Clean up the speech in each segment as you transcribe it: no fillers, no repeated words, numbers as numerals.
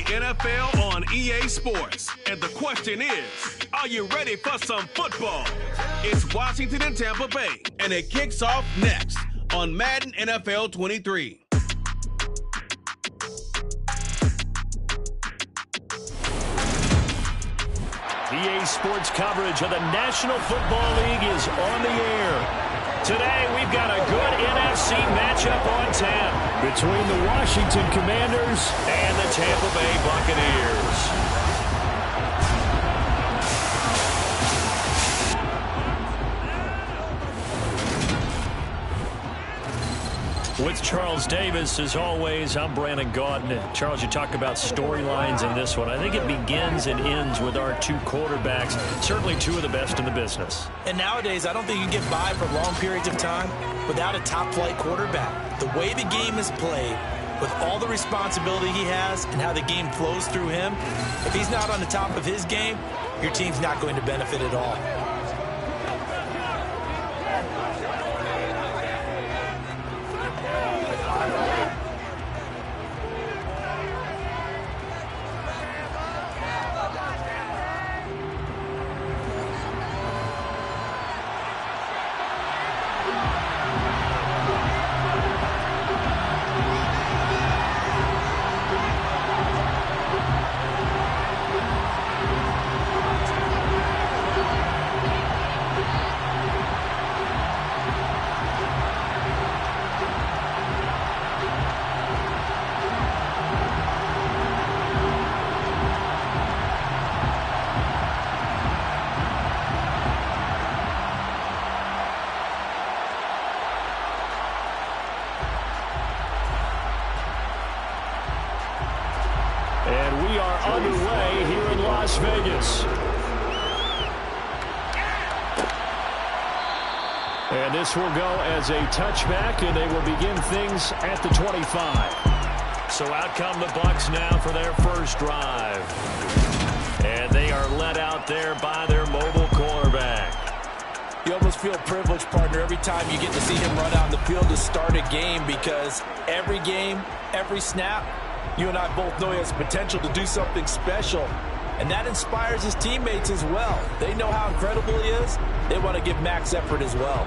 NFL on EA Sports. And the question is, are you ready for some football? It's Washington and Tampa Bay, and it kicks off next on Madden NFL 23. EA Sports coverage of the National Football League is on the air. Today, we've got a good NFC matchup on tap between the Washington Commanders and the Tampa Bay Buccaneers. With Charles Davis, as always, I'm Brandon Gaudin. Charles, you talk about storylines in this one. I think it begins and ends with our two quarterbacks, certainly two of the best in the business. And nowadays, I don't think you can get by for long periods of time without a top-flight quarterback. The way the game is played, with all the responsibility he has and how the game flows through him, if he's not on the top of his game, your team's not going to benefit at all. And we are underway here in Las Vegas. And this will go as a touchback, and they will begin things at the 25. So out come the Bucs now for their first drive. And they are led out there by their mobile quarterback. You almost feel privileged, partner, every time you get to see him run out in the field to start a game, because every game, every snap, you and I both know he has potential to do something special. And that inspires his teammates as well. They know how incredible he is. They want to give max effort as well.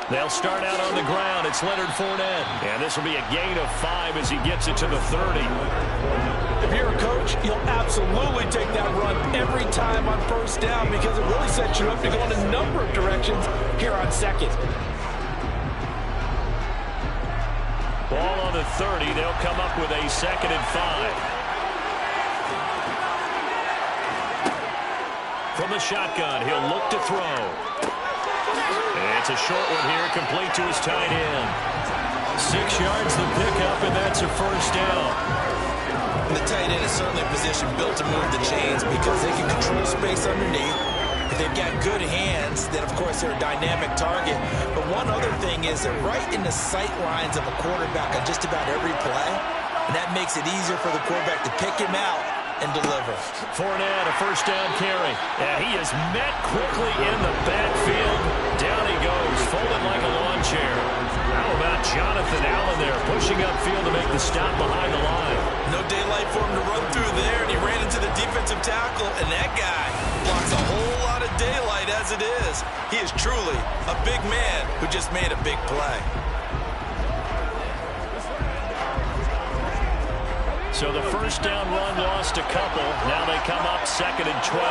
They'll start out on the ground. It's Leonard Fournette. And this will be a gain of 5 as he gets it to the 30. If you're a coach, you'll absolutely take that run every time on first down, because it really sets you up to go in a number of directions here on second. Ball on the 30. They'll come up with a 2nd and 5. From the shotgun, he'll look to throw. It's a short one here, complete to his tight end. 6 yards the pickup, and that's a first down. And the tight end is certainly a position built to move the chains because they can control space underneath. If they've got good hands, then of course they're a dynamic target. But one other thing is they're right in the sight lines of a quarterback on just about every play. And that makes it easier for the quarterback to pick him out and deliver. Fournette, a first down carry. And he is met quickly in the backfield. Down he goes, folded like a lawn chair. How about Jonathan Allen there, pushing upfield to make the stop behind the line. No daylight for him to run through there, and he ran into the defensive tackle, and that guy blocks a whole lot of daylight as it is. He is truly a big man who just made a big play. So the first down run lost a couple. Now they come up 2nd and 12.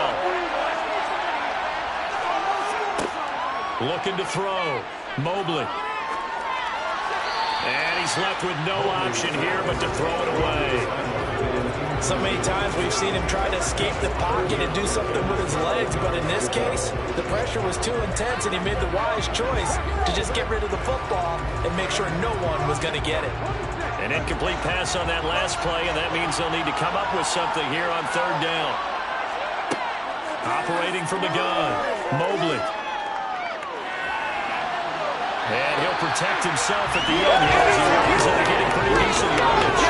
Looking to throw. Mobley. And he's left with no option here but to throw it away. So many times we've seen him try to escape the pocket and do something with his legs, but in this case, the pressure was too intense and he made the wise choice to just get rid of the football and make sure no one was going to get it. An incomplete pass on that last play, and that means they'll need to come up with something here on 3rd down. Operating from the gun, Mobley. And he'll protect himself at the end here as he runs into getting pretty decent yardage.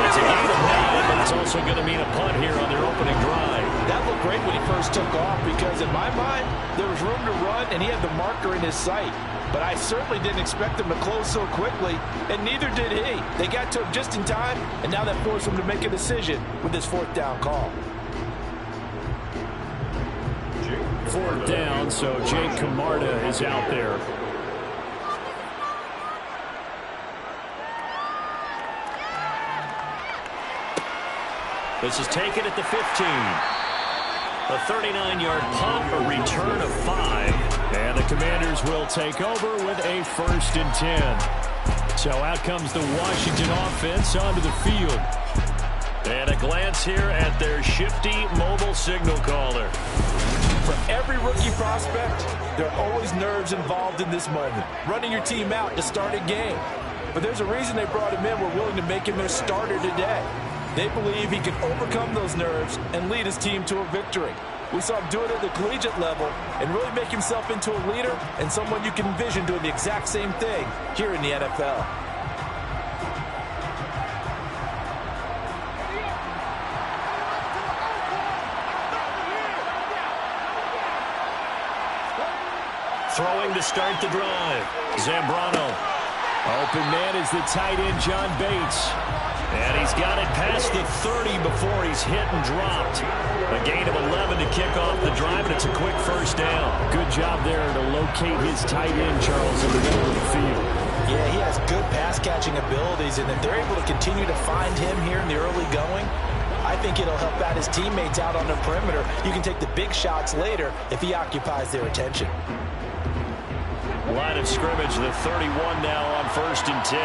It's a gain of 9, but it's also going to mean a punt here on their opening drive. That looked great when he first took off because in my mind, there was room to run and he had the marker in his sight. But I certainly didn't expect him to close so quickly, and neither did he. They got to him just in time, and now that forced him to make a decision with this fourth down call. Fourth down, so Jake Camarda is out there. This is taken at the 15. A 39-yard punt, a return of 5. And the Commanders will take over with a 1st and 10. So out comes the Washington offense onto the field. And a glance here at their shifty mobile signal caller. For every rookie prospect, there are always nerves involved in this moment. Running your team out to start a game. But there's a reason they brought him in. We're willing to make him their starter today. They believe he can overcome those nerves and lead his team to a victory. We saw him do it at the collegiate level and really make himself into a leader and someone you can envision doing the exact same thing here in the NFL. Throwing to start the drive. Zambrano. Open man is the tight end, John Bates. And he's got it past the 30 before he's hit and dropped. A gain of 11 to kick off the drive, and it's a quick first down. Good job there to locate his tight end, Charles, in the middle of the field. Yeah, he has good pass-catching abilities, and if they're able to continue to find him here in the early going, I think it'll help out his teammates out on the perimeter. You can take the big shots later if he occupies their attention. Line of scrimmage, the 31 now on 1st and 10.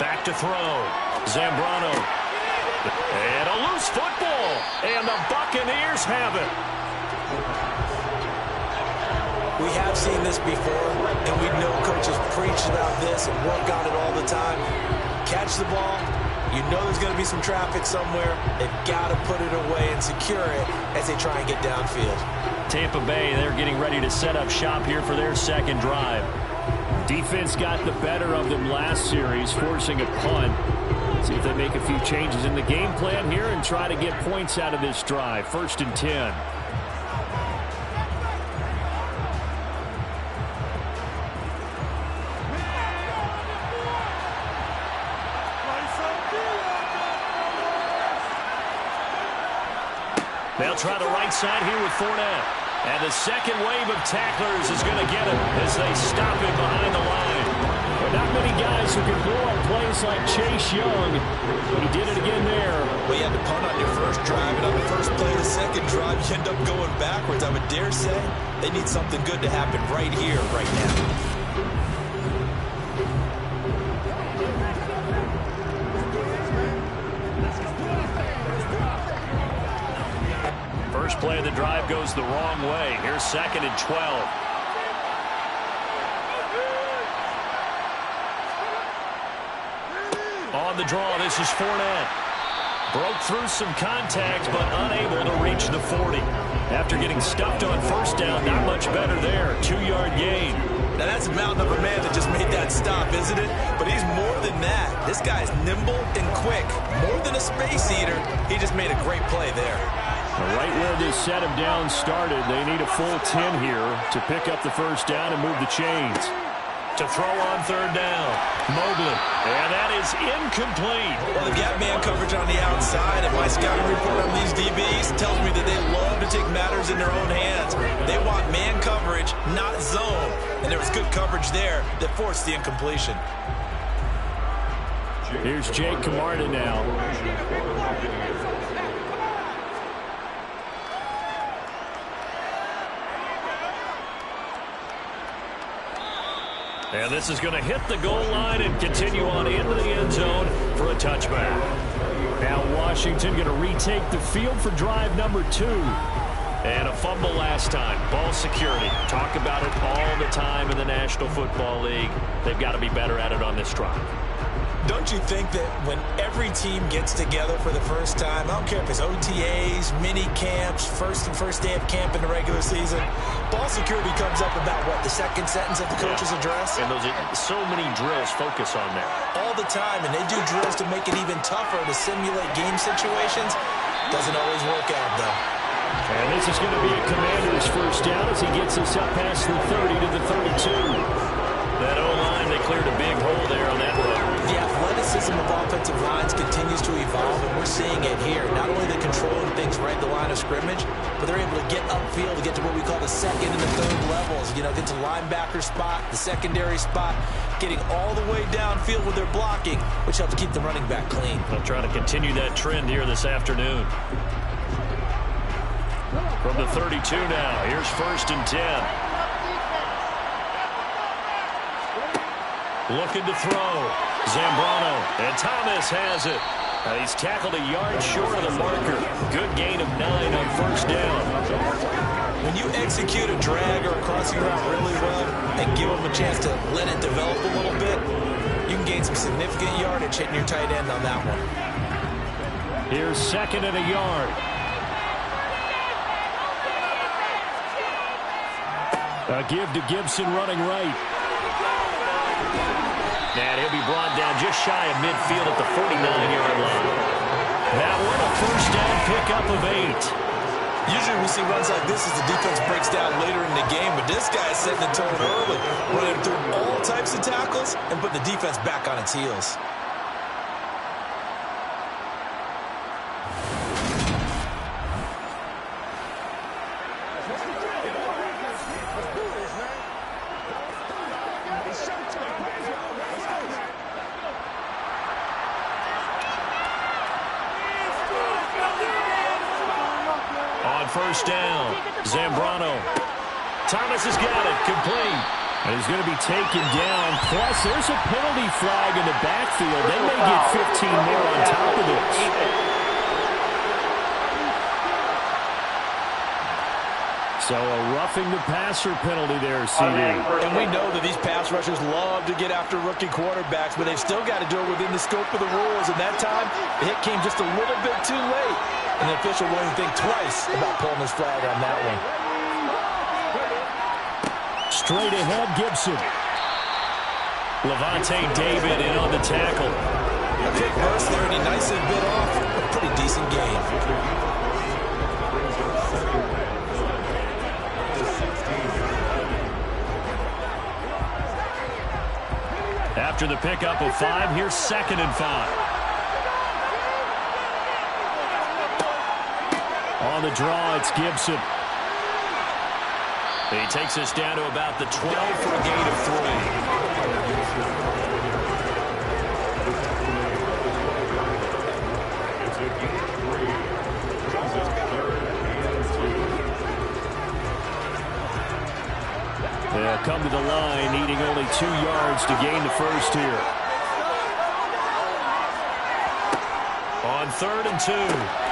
Back to throw. Zambrano. And a loose football. And the Buccaneers have it. We have seen this before, and we know coaches preach about this and work on it all the time. Catch the ball. You know there's going to be some traffic somewhere. They've got to put it away and secure it as they try and get downfield. Tampa Bay, they're getting ready to set up shop here for their second drive. Defense got the better of them last series, forcing a punt. See if they make a few changes in the game plan here and try to get points out of this drive. 1st and 10. They'll try the right side here with Fournette. And the second wave of tacklers is going to get him as they stop him behind the line. But not many guys who can blow up plays like Chase Young. He did it again there. Well, you had to punt on your first drive, and on the first play of the second drive, you end up going backwards. I would dare say they need something good to happen right here, right now. First play of the drive goes the wrong way. Here's 2nd and 12. On the draw, this is Fournette. Broke through some contact, but unable to reach the 40. After getting stuffed on first down, not much better there. 2-yard gain. Now that's a mountain of a man that just made that stop, isn't it? But he's more than that. This guy's nimble and quick. More than a space eater, he just made a great play there. Right where they set him down started, they need a full 10 here to pick up the first down and move the chains. To throw on 3rd down, Mobley, and that is incomplete. Well, they've got man coverage on the outside, and my scouting report on these DBs tells me that they love to take matters in their own hands. They want man coverage, not zone, and there was good coverage there that forced the incompletion. Here's Jake Camarda now. And this is going to hit the goal line and continue on into the end zone for a touchback. Now Washington going to retake the field for drive number 2. And a fumble last time. Ball security. Talk about it all the time in the National Football League. They've got to be better at it on this drive. Don't you think that when every team gets together for the first time, I don't care if it's OTAs, mini camps, first day of camp in the regular season, ball security comes up about what, the second sentence of the coach's address? And so many drills focus on that. All the time, and they do drills to make it even tougher to simulate game situations. Doesn't always work out, though. And this is going to be a Commander's first down as he gets us up past the 30 to the 32. That O-line, they cleared a big hole there on that run. The athleticism of offensive lines continues to evolve, and we're seeing it here. Not only are they controlling things right at the line of scrimmage, but they're able to get upfield to get to what we call the second and the third levels. You know, get to linebacker spot, the secondary spot, getting all the way downfield with their blocking, which helps keep the running back clean. They'll try to continue that trend here this afternoon. From the 32 now, here's 1st and 10. Looking to throw. Zambrano. And Thomas has it. He's tackled a yard short of the marker. Good gain of 9 on 1st down. When you execute a drag or a crossing route really well and give them a chance to let it develop a little bit, you can gain some significant yardage hitting your tight end on that one. Here's 2nd and a yard. A give to Gibson running right. And he'll be brought down just shy of midfield at the 49-yard line. That one, a 1st down pickup of 8. Usually we see runs like this as the defense breaks down later in the game, but this guy is setting the tone early, running through all types of tackles and putting the defense back on its heels. On 1st down, Zambrano. Thomas has got it, complete. And he's going to be taken down. Plus, there's a penalty flag in the backfield. They may get 15 more on top of this. So a roughing the passer penalty there, CD. And we know that these pass rushers love to get after rookie quarterbacks, but they've still got to do it within the scope of the rules. And that time, the hit came just a little bit too late. And the official won't even think twice about pulling his flag on that one. Straight ahead, Gibson. Levante David in on the tackle. A quick burst there, and he nicely bit off a pretty decent game. After the pickup of 5, here's 2nd and 5. On the draw, it's Gibson. He takes us down to about the 12 for a gain of 3. They'll come to the line, needing only 2 yards to gain the 1st here. On 3rd and 2.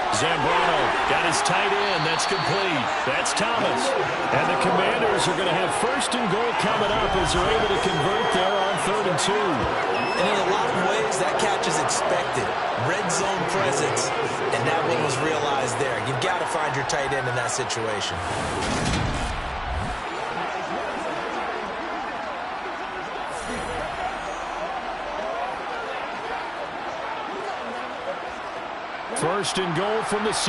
Zambrano got his tight end. That's complete. That's Thomas. And the Commanders are going to have 1st and goal coming up as they're able to convert there on 3rd and 2. And in a lot of ways, that catch is expected. Red zone presence. And that one was realized there. You've got to find your tight end in that situation. First and goal from the 6.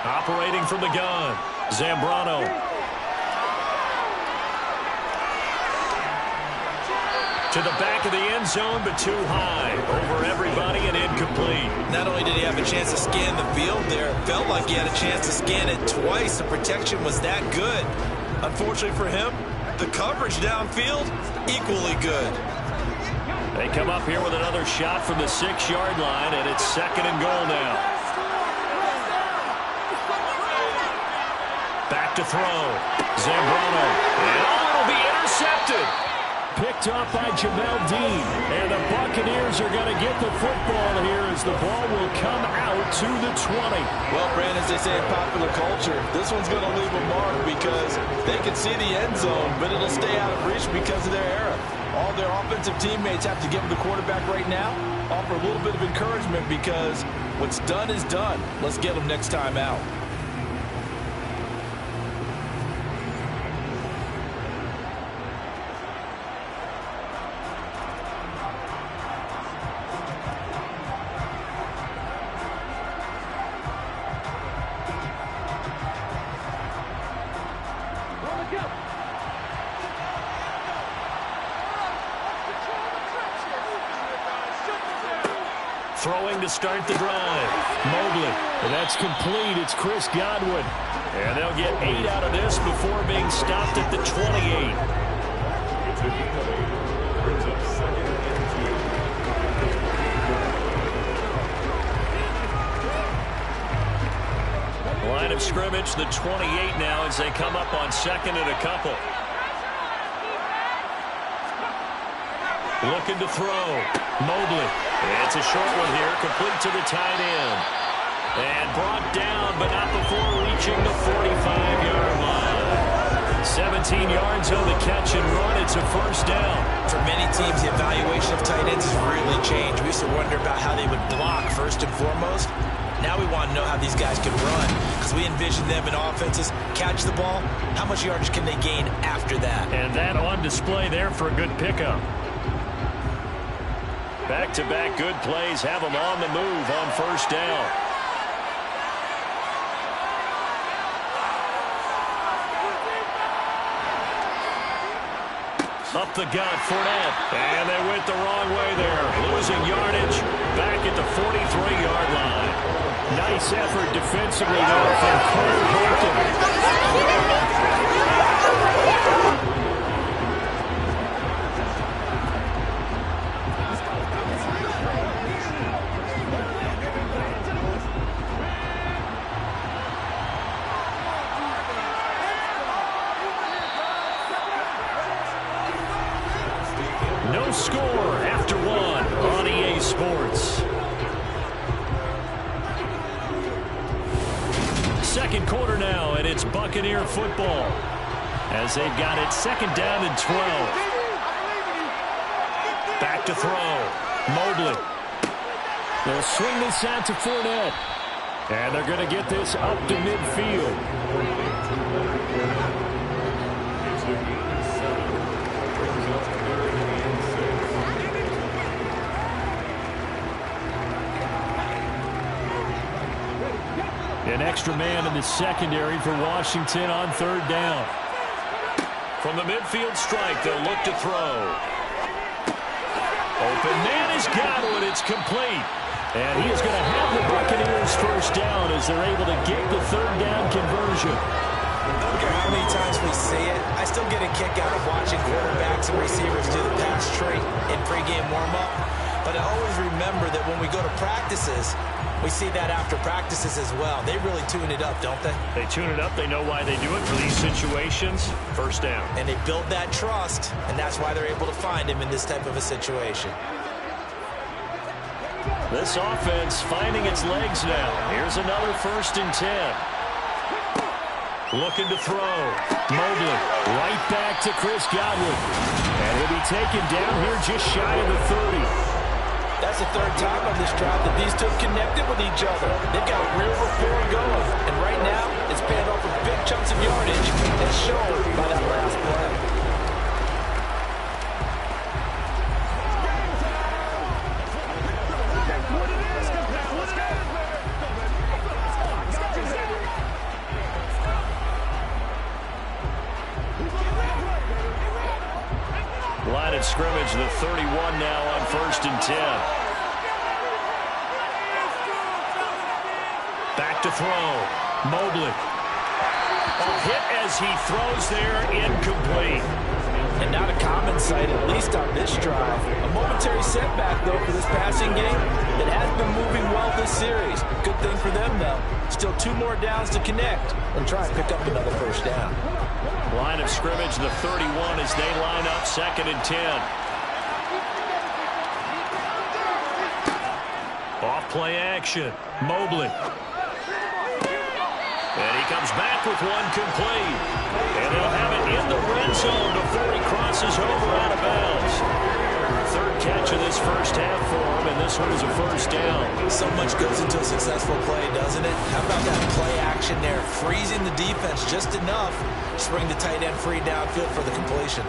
Operating from the gun, Zambrano. To the back of the end zone, but too high. Over everybody and incomplete. Not only did he have a chance to scan the field there, it felt like he had a chance to scan it twice. The protection was that good. Unfortunately for him, the coverage downfield, equally good. They come up here with another shot from the 6-yard line, and it's 2nd and goal now. Back to throw. Zambrano. And it'll be intercepted. Picked off by Jamel Dean. And the Buccaneers are going to get the football here as the ball will come out to the 20. Well, Brandon, as they say in popular culture, this one's going to leave a mark because they can see the end zone, but it'll stay out of reach because of their era. All their offensive teammates have to give them the quarterback right now, offer a little bit of encouragement because what's done is done. Let's get them next time out. Throwing to start the drive. Mobley. And that's complete. It's Chris Godwin. And they'll get 8 out of this before being stopped at the 28. Line of scrimmage, the 28 now as they come up on second and a couple. Looking to throw. Mobley. It's a short one here, complete to the tight end. And brought down, but not before reaching the 45-yard line. 17 yards on the catch and run. It's a first down. For many teams, the evaluation of tight ends has really changed. We used to wonder about how they would block first and foremost. Now we want to know how these guys can run because we envision them in offenses catch the ball. How much yardage can they gain after that? And that on display there for a good pickup. Back-to-back good plays have them on the move on first down. Up the gut, Fournette. And they went the wrong way there. Losing yardage back at the 43-yard line. Nice effort defensively there from Cole Holcomb. No score after one on EA Sports. Second quarter now, and it's Buccaneer football as they've got it second down and 12. Back to throw. Mobley. They'll swing this out to Fournette. And they're going to get this up to midfield. An extra man in the secondary for Washington on third down. From the midfield strike, they'll look to throw. Open man is Godwin. It's complete. And he is going to have the Buccaneers first down as they're able to get the third down conversion. I don't care how many times we see it, I still get a kick out of watching quarterbacks and receivers do the pass trait in pregame warm-up. But I always remember that when we go to practices, we see that after practices as well. They really tune it up, don't they? They tune it up. They know why they do it for these situations. First down. And they build that trust, and that's why they're able to find him in this type of a situation. This offense finding its legs now. Here's another 1st and 10. Looking to throw. Mobley right back to Chris Godwin. And he'll be taken down here just shy of the 30. That's the third time on this drive that these two have connected with each other. They've got real rapport going. And right now, it's paying off with big chunks of yardage as shown by that last play. Line of scrimmage, the 31 now on 1st and 10. Back to throw. Mobley. A hit as he throws there, incomplete. And not a common sight, at least on this drive. A momentary setback, though, for this passing game that has been moving well this series. Good thing for them, though. Still 2 more downs to connect and try and pick up another first down. line of scrimmage, the 31, as they line up 2nd and 10. Off play action. Mobley. And he comes back with one complete. And he'll have it in the red zone before he crosses over out of bounds. 3rd catch of this first half for him, and this one is a first down. So much goes into a successful play, doesn't it? How about that play action there? Freezing the defense just enough to bring the tight end free downfield for the completion.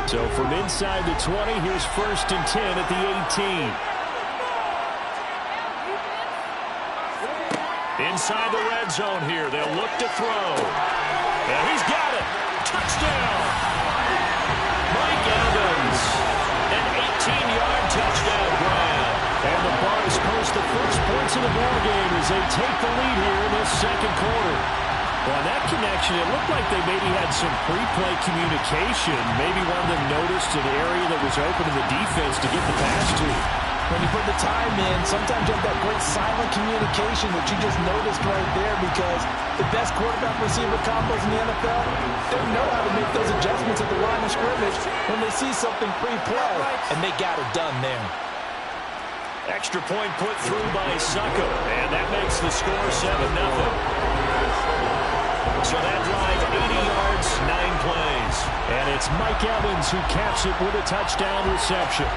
So from inside the 20, here's 1st and 10 at the 18. Inside the red zone here. They'll look to throw. And he's got it. Touchdown. Mike Evans. An 18-yard touchdown grab. And the Bucs post the first points of the ballgame as they take the lead here in this 2nd quarter. Well, on that connection, it looked like they maybe had some pre-play communication. Maybe one of them noticed an area that was open in the defense to get the pass to. When you put the time in, sometimes you have that great silent communication that you just noticed right there, because the best quarterback-receiver combos in the NFL, they know how to make those adjustments at the line of scrimmage when they see something pre-play, and they got it done there. Extra point put through by Succo, and that makes the score 7-0. So that drive, 80 yards, 9 plays. And it's Mike Evans who caps it with a touchdown reception.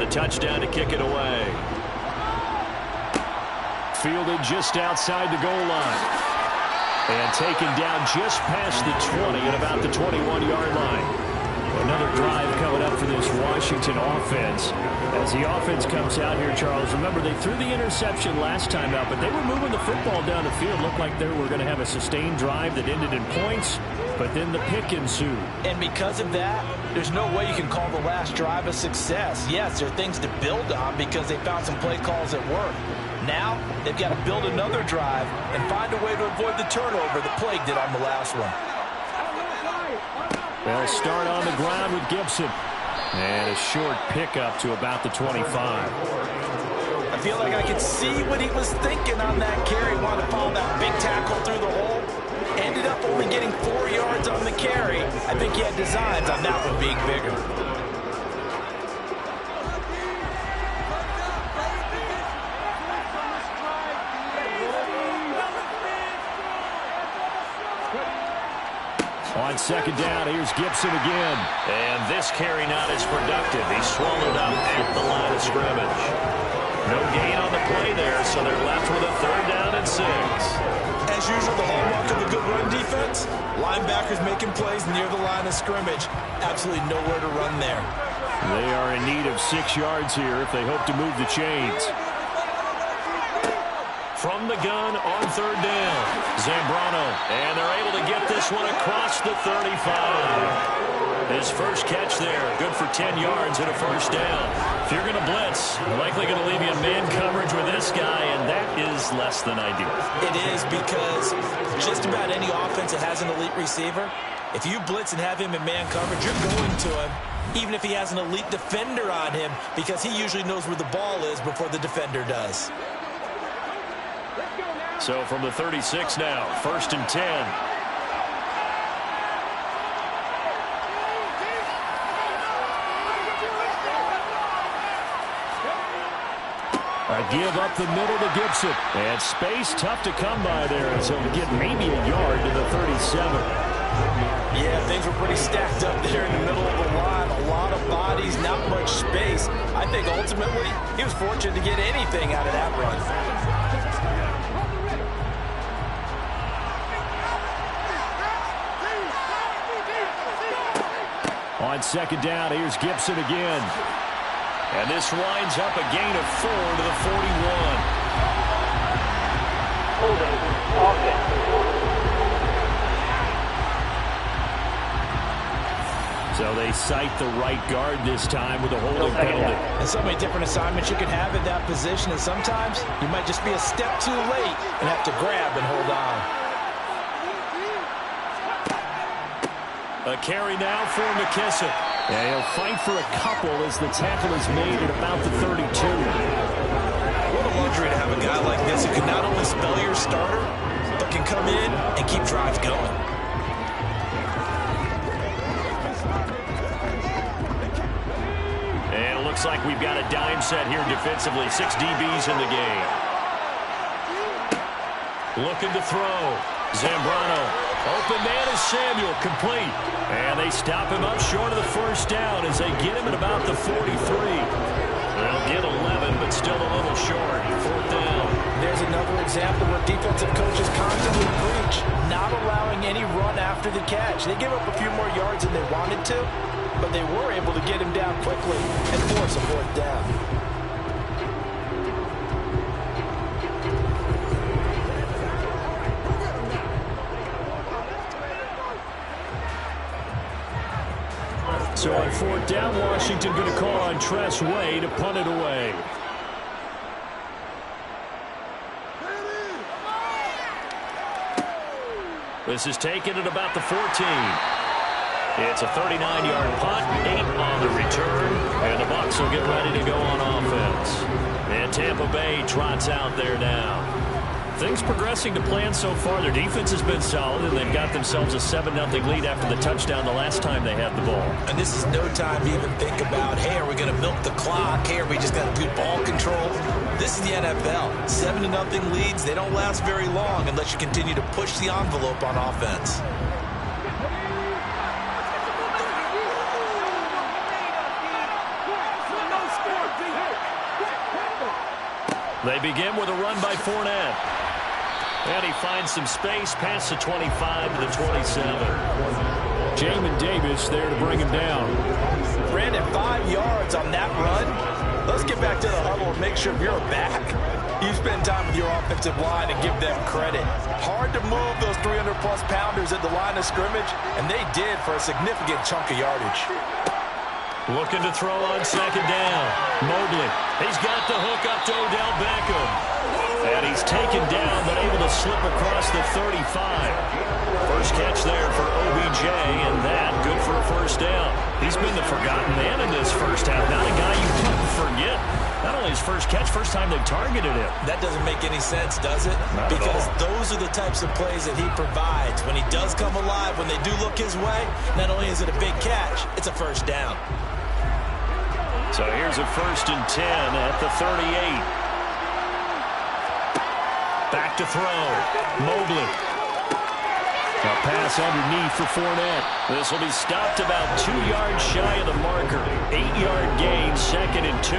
Touchdown to kick it away. Fielded just outside the goal line. And taken down just past the 20 at about the 21-yard line. Another drive coming up for this Washington offense. As the offense comes out here, Charles, remember they threw the interception last time out, but they were moving the football down the field. Looked like they were going to have a sustained drive that ended in points, but then the pick ensued. And because of that, there's no way you can call the last drive a success. Yes, there are things to build on because they found some play calls that work. Now, they've got to build another drive and find a way to avoid the turnover that plagued it on the last one. They'll start on the ground with Gibson. And a short pickup to about the 25. I feel like I could see what he was thinking on that carry. Wanted to follow that big tackle through the hole. Ended up only getting 4 yards on the carry. I think he had designs on that one being bigger. On 2nd down, here's Gibson again. And this carry not as productive. He's swallowed up at the line of scrimmage. No gain on the play there, so they're left with a 3rd down and 6. As usual, the hallmark of a good run defense, linebackers making plays near the line of scrimmage. Absolutely nowhere to run there. They are in need of 6 yards here if they hope to move the chains. From the gun on 3rd down, Zambrano, and they're able to get this one across the 35. His first catch there, good for 10 yards and a 1st down. If you're going to blitz, likely going to leave you in man coverage with this guy, and that is less than ideal. It is, because just about any offense that has an elite receiver, if you blitz and have him in man coverage, you're going to him, even if he has an elite defender on him, because he usually knows where the ball is before the defender does. So from the 36 now, 1st and 10. A give up the middle to Gibson. And space tough to come by there, and so he'll get maybe a yard to the 37. Yeah, things were pretty stacked up there in the middle of the line. A lot of bodies, not much space. I think ultimately he was fortunate to get anything out of that run. On second down, here's Gibson again. And this winds up a gain of 4 to the 41. Holding offense. So they cite the right guard this time with a holding penalty. And so many different assignments you can have in that position, and sometimes you might just be a step too late and have to grab and hold on. A carry now for McKissick. And he'll fight for a couple as the tackle is made at about the 32. What a luxury to have a guy like this who can not only spell your starter, but can come in and keep drives going. And it looks like we've got a dime set here defensively. 6 DBs in the game. Looking to throw. Zambrano. Open man is Samuel, complete. And they stop him up short of the first down as they get him at about the 43. They'll get 11, but still a little short. 4th down. There's another example where defensive coaches constantly preach, not allowing any run after the catch. They give up a few more yards than they wanted to, but they were able to get him down quickly and force a 4th down. So on 4th down, Washington going to call on Tress Way to punt it away. This is taken at about the 14. It's a 39-yard punt, 8 on the return, and the Bucs will get ready to go on offense. And Tampa Bay trots out there now. Things progressing to plan so far. Their defense has been solid, and they've got themselves a 7-0 lead after the touchdown the last time they had the ball. And this is no time to even think about, hey, are we going to milk the clock? Hey, are we just got good ball control? This is the NFL. 7-0 leads, they don't last very long unless you continue to push the envelope on offense. They begin with a run by Fournette. And he finds some space past the 25 to the 27. Jamin Davis there to bring him down. Brandon, 5 yards on that run. Let's get back to the huddle and make sure you're back. You spend time with your offensive line and give them credit. Hard to move those 300-plus pounders at the line of scrimmage, and they did for a significant chunk of yardage. Looking to throw on second down. Mobley. He's got the hook up to Odell Beckham. And he's taken down, but able to slip across the 35. First catch there for OBJ, and that good for a first down. He's been the forgotten man in this first half. Not a guy you couldn't forget. Not only his first catch, first time they've targeted him. That doesn't make any sense, does it? Not because those are the types of plays that he provides. When he does come alive, when they do look his way, not only is it a big catch, it's a first down. So here's a 1st and 10 at the 38. Back to throw. Mobley. A pass underneath for Fournette. This will be stopped about 2 yards shy of the marker. 8-yard gain, 2nd and 2.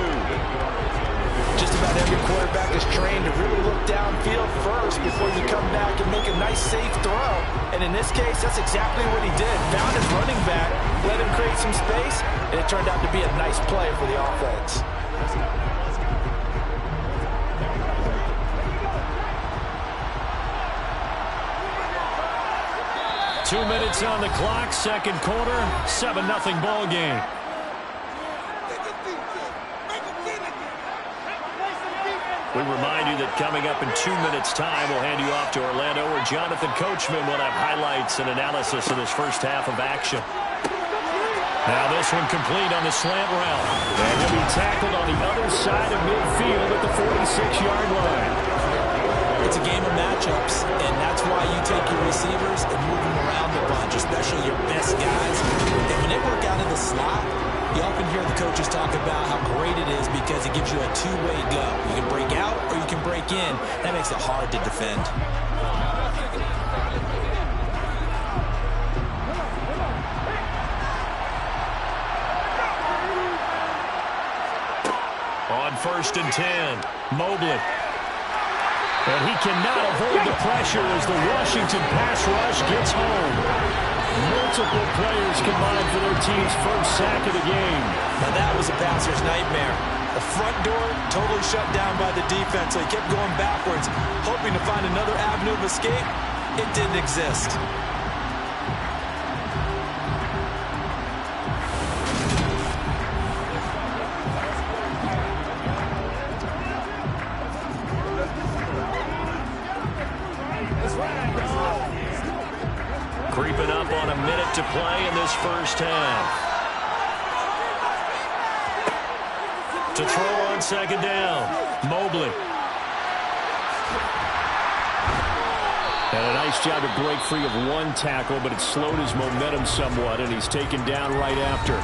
Just about every quarterback is trained to really look downfield first before you come back and make a nice, safe throw. And in this case, that's exactly what he did. Found his running back, let him create some space, and it turned out to be a nice play for the offense. Two minutes on the clock, second quarter, 7-0 ball game. We remind you that coming up in 2 minutes' time, we'll hand you off to Orlando, where Jonathan Coachman will have highlights and analysis of this first half of action. Now this one complete on the slant route. And he'll be tackled on the other side of midfield at the 46-yard line. It's a game of matchups, and that's why you take your receivers and move them around the bunch, especially your best guys. And when they work out of the slot, you often hear the coaches talk about how great it is because it gives you a two-way go. You can break out or you can break in. That makes it hard to defend. On 1st and 10, Mobley. And he cannot avoid the pressure as the Washington pass rush gets home. Multiple players combined for their team's first sack of the game. Now that was a passer's nightmare. The front door totally shut down by the defense, so he kept going backwards, hoping to find another avenue of escape. It didn't exist. Creeping up on a minute to play in this first half. To throw on second down, Mobley. And a nice job to break free of one tackle, but it slowed his momentum somewhat, and he's taken down right after.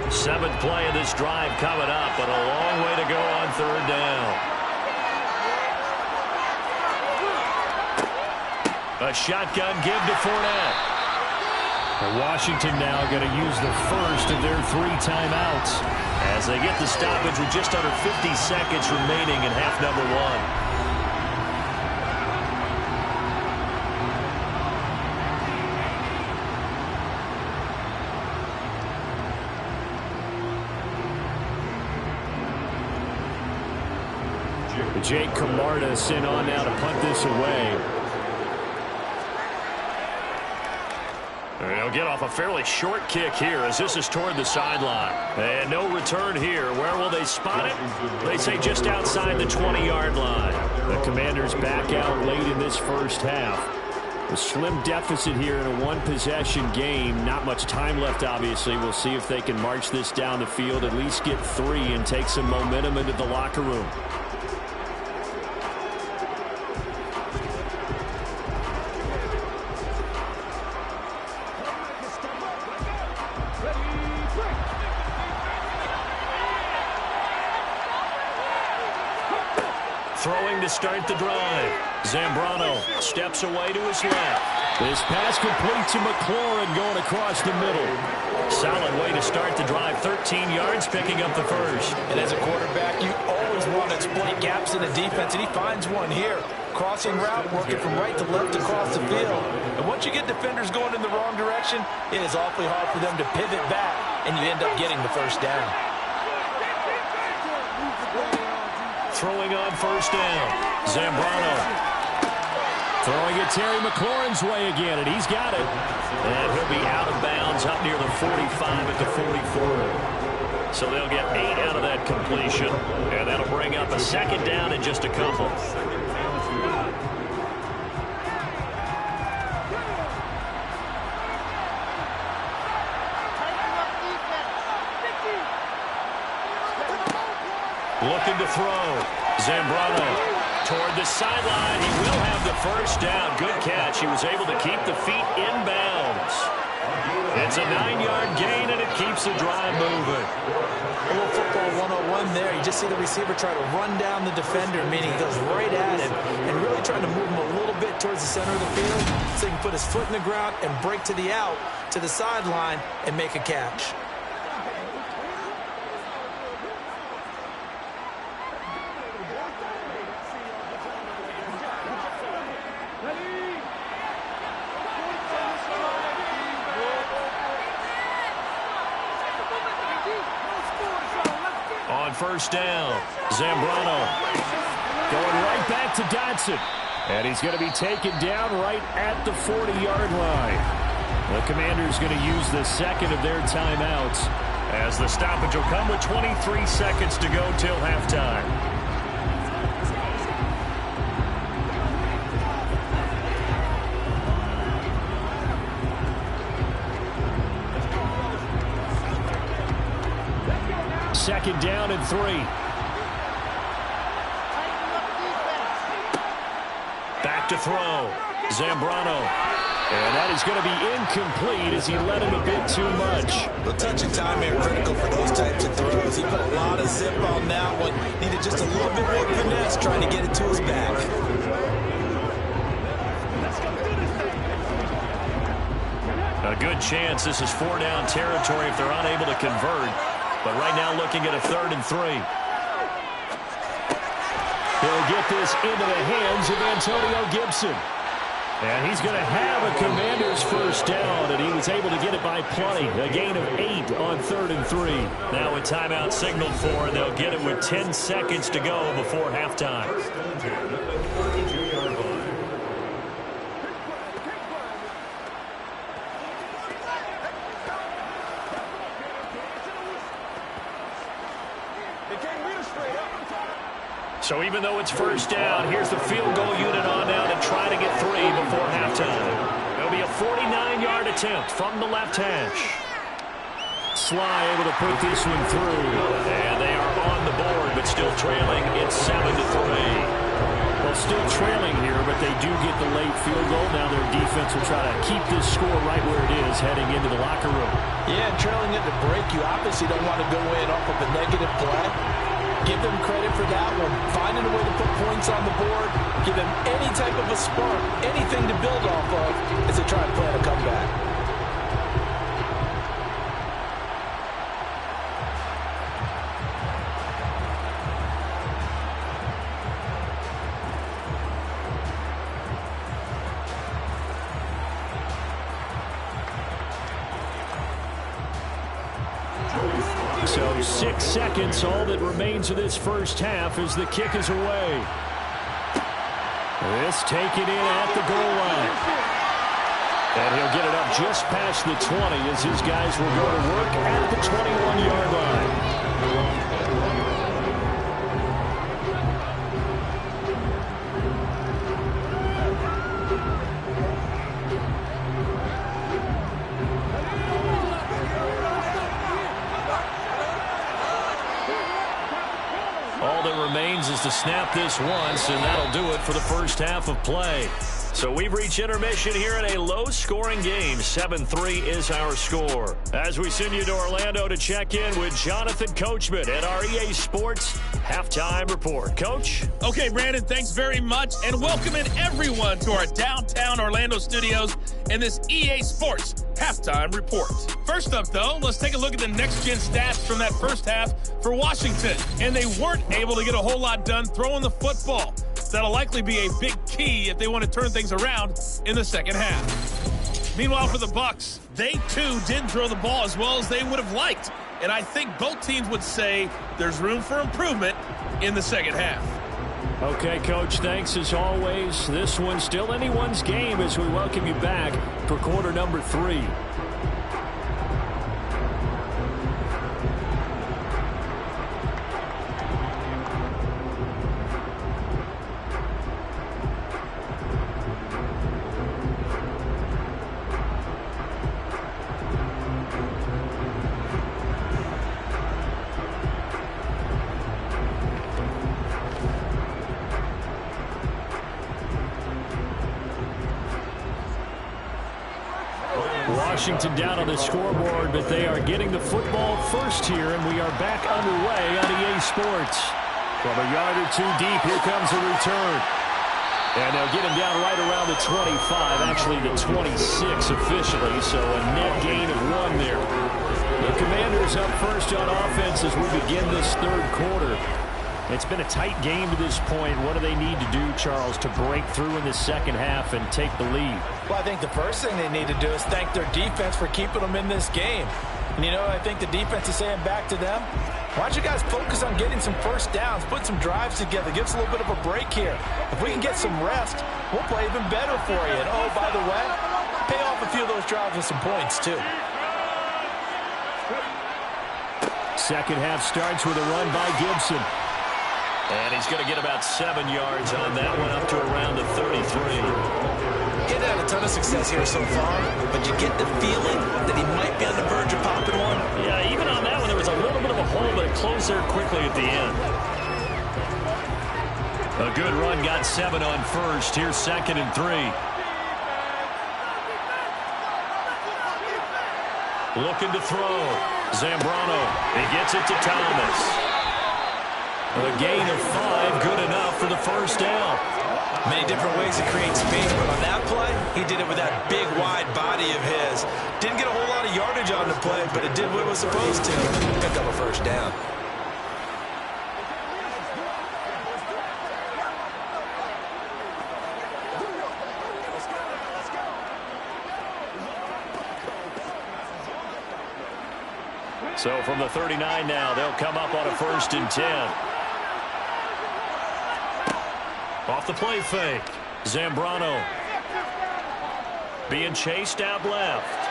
Seventh play of this drive coming up, but a long way to go on third down. A shotgun give to Fournette. And Washington now going to use the first of their 3 timeouts as they get the stoppage with just under 50 seconds remaining in half number 1. Jake Camarda sent on now to punt this away. They'll get off a fairly short kick here as this is toward the sideline. And no return here. Where will they spot it? They say just outside the 20-yard line. The Commanders back out late in this first half. A slim deficit here in a one-possession game. Not much time left, obviously. We'll see if they can march this down the field, at least get 3 and take some momentum into the locker room. Throwing to start the drive. Zambrano steps away to his left. This pass complete to McLaurin going across the middle. Solid way to start the drive. 13 yards, picking up the first. And as a quarterback, you always want to exploit gaps in the defense, and he finds one here. Crossing route, working from right to left across the field. And once you get defenders going in the wrong direction, it is awfully hard for them to pivot back, and you end up getting the first down. Throwing on first down. Zambrano. Throwing it Terry McLaurin's way again, and he's got it. And he'll be out of bounds up near the 45 at the 44. So they'll get 8 out of that completion, and that'll bring up a second down in just a couple. Looking to throw. Zambrano toward the sideline. He will have the first down. Good catch. He was able to keep the feet in bounds. It's a 9-yard gain, and it keeps the drive moving. A little football 101 there. You just see the receiver try to run down the defender, meaning he goes right at him and really trying to move him a little bit towards the center of the field so he can put his foot in the ground and break to the out, to the sideline, and make a catch. On first down, Zambrano going right back to Dodson. And he's going to be taken down right at the 40-yard line. The Commanders going to use the second of their timeouts as the stoppage will come with 23 seconds to go till halftime. Second down and 3. Back to throw. Zambrano. And that is going to be incomplete as he led him a bit too much. The touch and time are critical for those types of throws. He put a lot of zip on that one. Needed just a little bit more finesse trying to get it to his back. A good chance this is 4-down territory if they're unable to convert. But right now looking at a 3rd and 3. He'll get this into the hands of Antonio Gibson. And he's going to have a Commanders first down, and he was able to get it by plenty. A gain of 8 on 3rd and 3. Now a timeout signaled for, and they'll get it with 10 seconds to go before halftime. So even though it's first down, here's the field goal unit on now to try to get 3 before halftime. It'll be a 49-yard attempt from the left hash. Sly able to put this one through. And they are on the board, but still trailing. It's 7-3. Well, still trailing here, but they do get the late field goal. Now their defense will try to keep this score right where it is heading into the locker room. Yeah, trailing at the break, you obviously don't want to go in off of a negative play. Give them credit for that one. Finding a way to put points on the board. Give them any type of a spark, anything to build off of as they try to plan a comeback. So 6 seconds, all that remains of this first half as the kick is away. This taken in at the goal line. And he'll get it up just past the 20 as his guys will go to work at the 21-yard line. Remains is to snap this once, and that'll do it for the first half of play. So we've reached intermission here in a low-scoring game. 7-3 is our score. As we send you to Orlando to check in with Jonathan Coachman at our EA Sports Halftime Report. Coach? Okay, Brandon, thanks very much, and welcoming everyone to our downtown Orlando studios and this EA Sports Halftime Report. First up, though, let's take a look at the next-gen stats from that first half for Washington. And they weren't able to get a whole lot done throwing the football. That'll likely be a big key if they want to turn things around in the second half. Meanwhile, for the Bucs, they, too, didn't throw the ball as well as they would have liked. And I think both teams would say there's room for improvement in the second half. Okay, Coach, thanks as always. This one's still anyone's game as we welcome you back for quarter number 3. Washington down on the scoreboard, but they are getting the football first here, and we are back underway on EA Sports. From a yard or 2 deep, here comes a return. And they'll get him down right around the 25, actually the 26 officially, so a net gain of 1 there. The Commanders up first on offense as we begin this third quarter. It's been a tight game to this point. What do they need to do, Charles, to break through in the second half and take the lead? Well, I think the first thing they need to do is thank their defense for keeping them in this game. And, you know, I think the defense is saying back to them, why don't you guys focus on getting some first downs, put some drives together, give us a little bit of a break here. If we can get some rest, we'll play even better for you. And, oh, by the way, pay off a few of those drives with some points, too. Second half starts with a run by Gibson. And he's going to get about 7 yards on that one, up to around the 33. He's had a ton of success here so far, but you get the feeling that he might be on the verge of popping one. Yeah, even on that one, there was a little bit of a hole, but it closed there quickly at the end. A good run, got 7 on first. Here's 2nd and 3. Looking to throw. Zambrano. He gets it to Thomas. A gain of 5, good enough for the first down. Many different ways to create space, but on that play, he did it with that big, wide body of his. play, but it did what it was supposed to. Pick up a first down. So from the 39 now, they'll come up on a 1st and 10. Off the play fake. Zambrano being chased out left.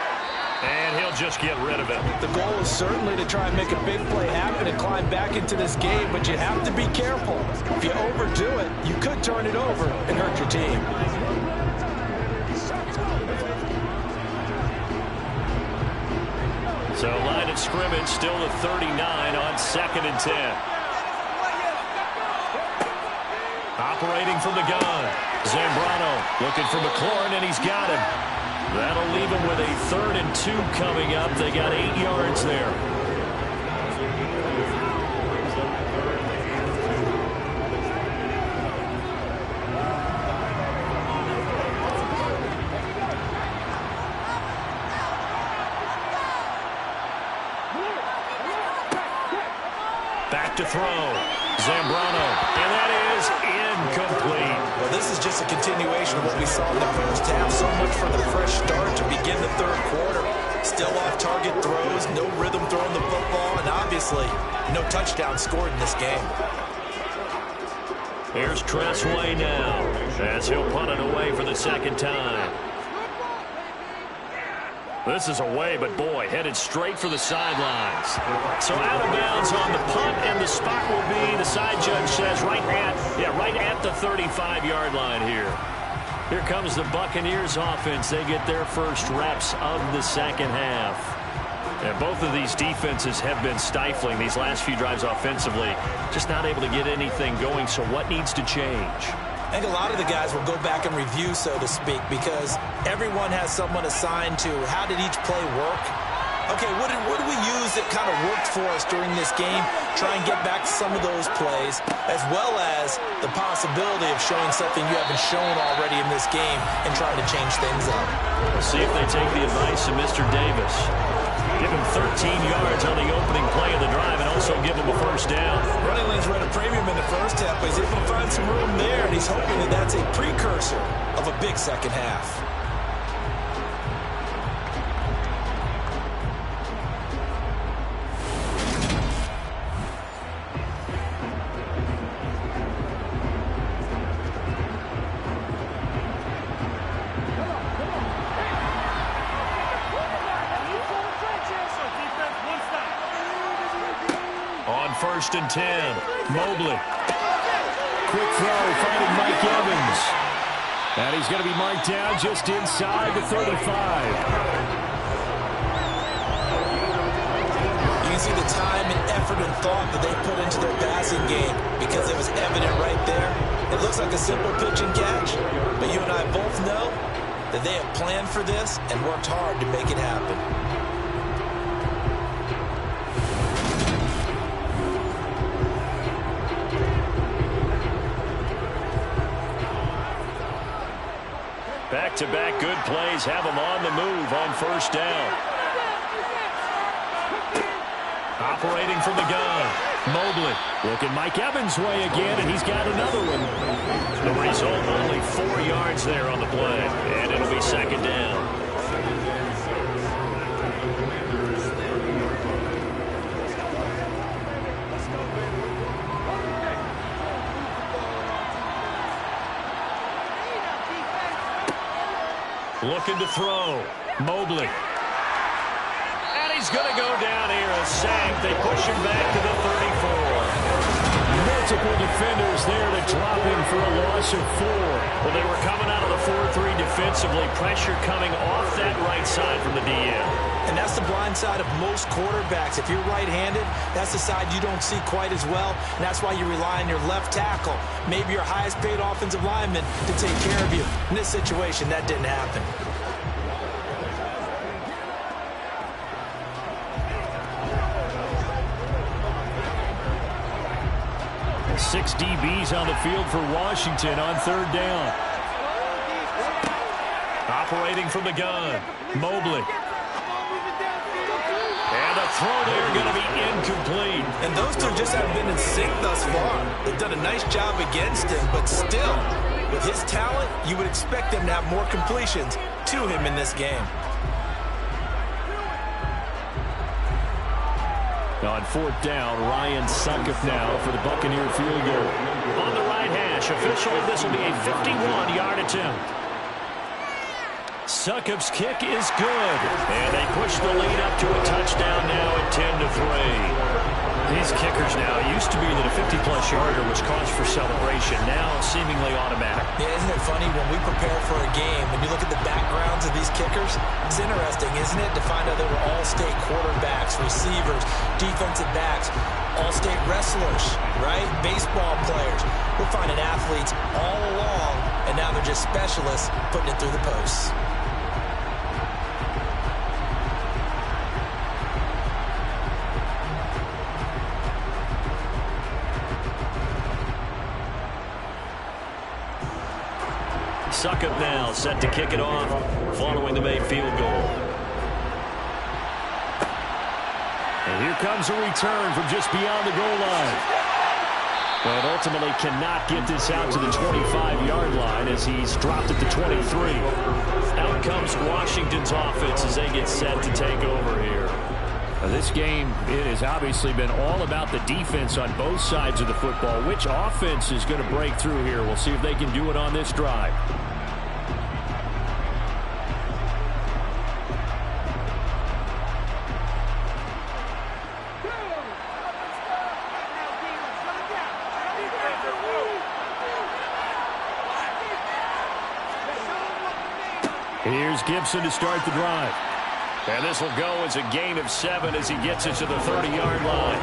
And he'll just get rid of it. The goal is certainly to try and make a big play happen and climb back into this game, but you have to be careful. If you overdo it, you could turn it over and hurt your team. So line of scrimmage still the 39 on 2nd and 10. Operating from the gun. Zambrano looking for McLaurin, and he's got him. That'll leave him with a 3rd and 2 coming up. They got 8 yards there. Back to throw. Zambrano, and that is incomplete. Well, this is just a continuation of what we saw in the first half. So much for the fresh start to begin the 3rd quarter. Still off-target throws, no rhythm throwing the football, and obviously no touchdown scored in this game. Here's Tressway now, as he'll punt it away for the 2nd time. This is away, but boy, headed straight for the sidelines. So out of bounds on the punt, and the spot will be, the side judge says, right at the 35-yard line here. Here comes the Buccaneers offense. They get their first reps of the 2nd half. And both of these defenses have been stifling these last few drives offensively. Just not able to get anything going, so what needs to change? I think a lot of the guys will go back and review, so to speak, because everyone has someone assigned to how did each play work. Okay, what did we use that kind of worked for us during this game? Try and get back to some of those plays, as well as the possibility of showing something you haven't shown already in this game and trying to change things up. We'll see if they take the advice of Mr. Davis. Give him 13 yards on the opening play of the drive and also give him a first down. Running lanes ran a premium in the first half, but he's able to find some room there, and he's hoping that that's a precursor of a big 2nd half. On 1st and 10, Mobley. Quick throw, finding Mike Evans. And he's going to be marked down just inside the 35. You can see the time and effort and thought that they put into their passing game because it was evident right there. It looks like a simple pitch and catch, but you and I both know that they have planned for this and worked hard to make it happen. Back-to-back good plays have him on the move on 1st down. Operating from the gun. Mobley looking Mike Evans' way again, and he's got another one. The result, only 4 yards there on the play, and it'll be 2nd down. Looking to throw. Mobley. And he's going to go down here. A sack. They push him back to the 34. Multiple defenders there to drop him for a loss of 4. Well, they were coming out of the 4-3 defensively. Pressure coming off that right side from the DN. And that's the blind side of most quarterbacks. If you're right-handed, that's the side you don't see quite as well. And that's why you rely on your left tackle, maybe your highest-paid offensive lineman, to take care of you. In this situation, that didn't happen. Six DBs on the field for Washington on 3rd down. Operating from the gun, Mobley. throw there going to be incomplete. And those two just haven't been in sync thus far. They've done a nice job against him, but still, with his talent, you would expect them to have more completions to him in this game. On fourth down, Ryan Suckup now for the Buccaneer field goal. On the right hash, officially this will be a 51-yard attempt. Suckup's kick is good. And they push the lead up to a touchdown now at 10-3. These kickers now used to be that a 50-plus yarder was cause for celebration. Now seemingly automatic. Yeah, isn't it funny when we prepare for a game, when you look at the backgrounds of these kickers, it's interesting, isn't it, to find out they were all-state quarterbacks, receivers, defensive backs, all-state wrestlers, right? Baseball players. We're finding athletes all along, and now they're just specialists putting it through the posts. Suckup now set to kick it off following the made field goal. And here comes a return from just beyond the goal line. But ultimately cannot get this out to the 25-yard line as he's dropped at the 23. Out comes Washington's offense as they get set to take over here. This game, it has obviously been all about the defense on both sides of the football. Which offense is going to break through here? We'll see if they can do it on this drive. Here's Gibson to start the drive. And this will go as a gain of 7 as he gets it to the 30-yard line.